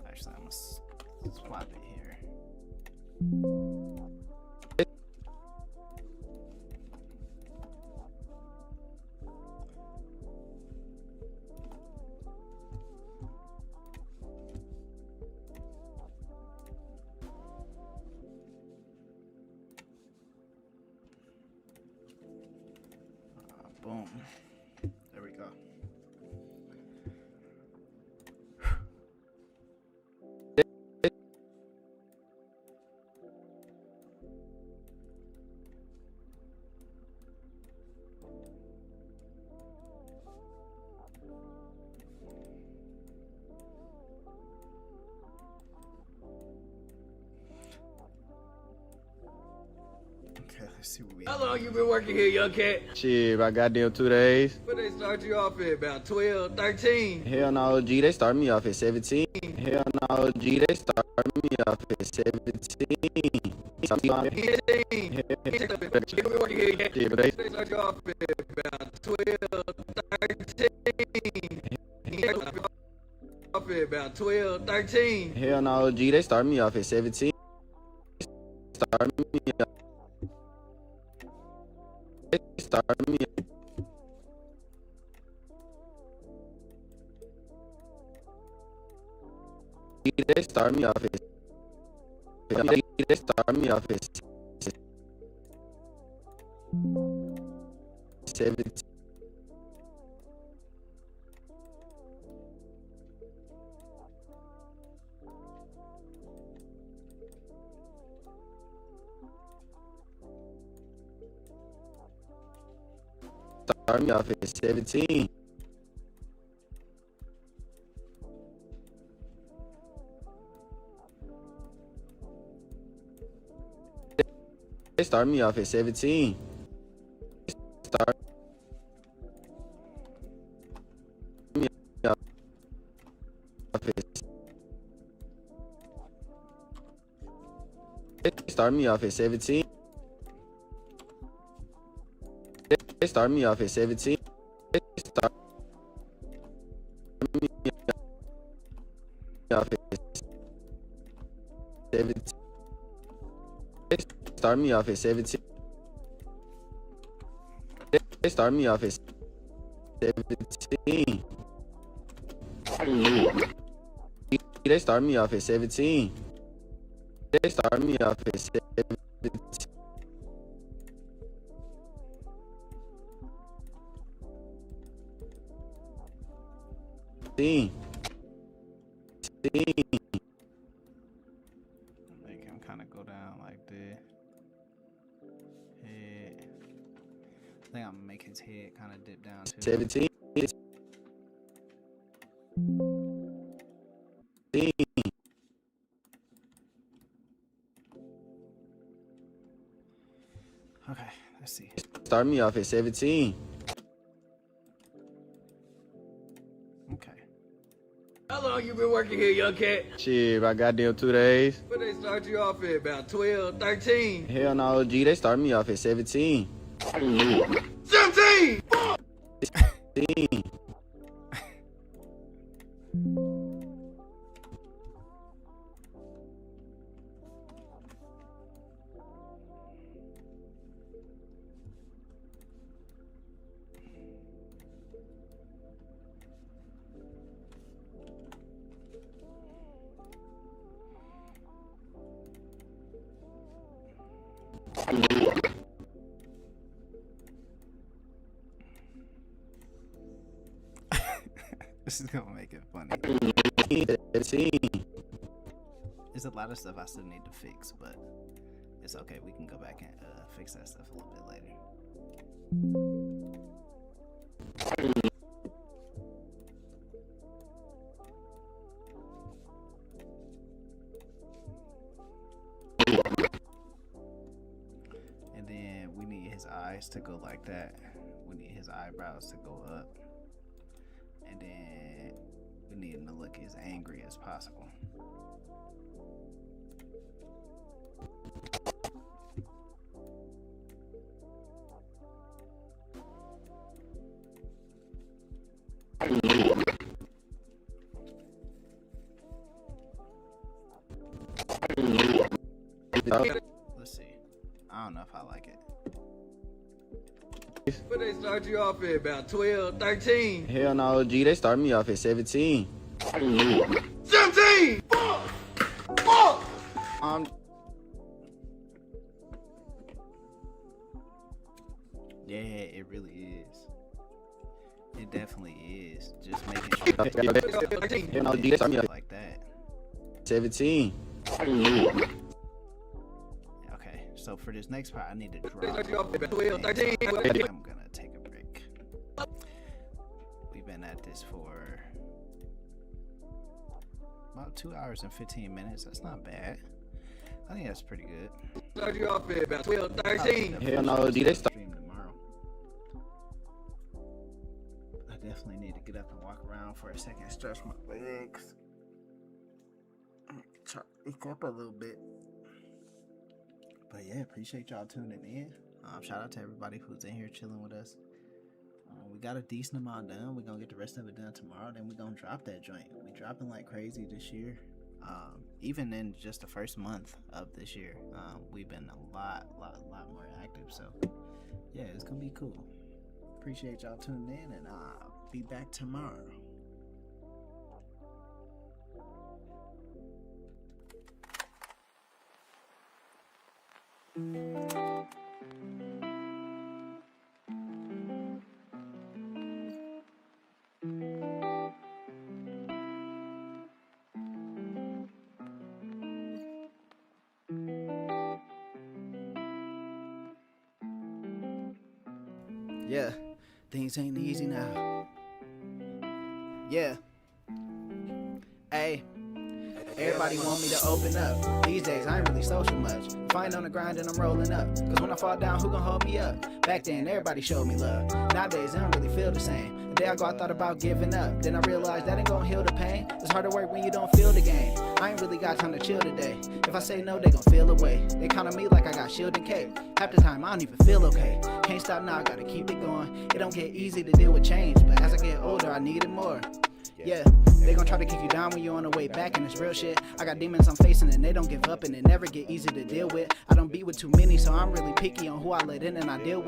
B: Actually, I'm gonna swap it here. Boom. There we go. Okay, let's see what we
C: How
B: have.
C: long you been working here, young cat?
D: Shit, about goddamn 2 days.
C: But they start you off at about 12, 13.
D: Hell no, G, they start me off at 17. Hell no, G, they start me off at 17.
C: 15. You been working here, young cat?
D: Shit, but they.
C: They start you off at about 12, 13. Off at about 12, 13.
D: Hell no, G, they start me off at 17. Start me off. They start me off. They start me off at. They start me off at 17. Start me off at 17. start me off at 17. Start me off at start me off at 17. They start me off at 17. They start me off at 17. They start me off at 17. They start me off at 17. They start me off at 17. They start me off at 17.
B: Make him kind of go down like this. Head. I think I'm gonna make his head kind of dip down too.
D: 17.
B: Okay, let's see.
D: Start me off at 17.
B: Okay.
C: How long you been working here, young cat?
D: Shit, about goddamn 2 days.
C: What they start you off at? About 12, 13?
D: Hell no, OG, they start me off at 17.
C: 17!
D: 17.
B: This is gonna make it funny.
D: 17.
B: There's a lot of stuff I still need to fix, but it's okay. We can go back and fix that stuff a little bit later. And then we need his eyes to go like that. We need his eyebrows to go up. And then we need him to look as angry as possible. Let's see. I don't know if I like it.
C: What they start you off at? About 12, 13?
D: Hell no, OG, they start me off at 17.
C: 17! Fuck! Fuck!
B: Yeah, it really is. It definitely is. Just making sure
D: Hell no, OG, they start me off
B: like that.
D: at 17.
B: Okay, so for this next part, I need to
C: They
B: draw.
C: start you off at about 12, 13?
B: I'm gonna take a break. We've been at this for about 2 hours and 15 minutes. That's not bad. I think that's pretty good.
C: Start you off at about 12, 13?
D: Hell no, OG, they start.
B: Stream tomorrow. I definitely need to get up and walk around for a second, stretch my legs. Try to wake up a little bit. But yeah, appreciate y'all tuning in. Shout out to everybody who's in here chilling with us. We got a decent amount done. We're gonna get the rest of it done tomorrow. Then we're gonna drop that joint. We dropping like crazy this year. Even in just the first month of this year, we've been a lot more active. So yeah, it's gonna be cool. Appreciate y'all tuning in, and I'll be back tomorrow. Yeah, things ain't easy now. Yeah. Hey,
A: Everybody want me to open up. These days I ain't really social much. If I ain't on the grind and I'm rolling up. Cause when I fall down, who gon' hold me up? Back then everybody showed me love. Nowadays I don't really feel the same. The day I go, I thought about giving up. Then I realized that ain't gon' heal the pain. It's hard to work when you don't feel the game. I ain't really got time to chill today. If I say no, they gon' feel away. They count on me like I got shield and cape. Half the time I don't even feel okay. Can't stop now, I gotta keep it going. It don't get easy to deal with change, but as I get older, I need it more. Yeah, they gon' try to kick you down when you're on the way back, and it's real shit. I got demons I'm facing and they don't give up, and it never get easy to deal with. I don't be with too many, so I'm really picky on who I let in and I deal with.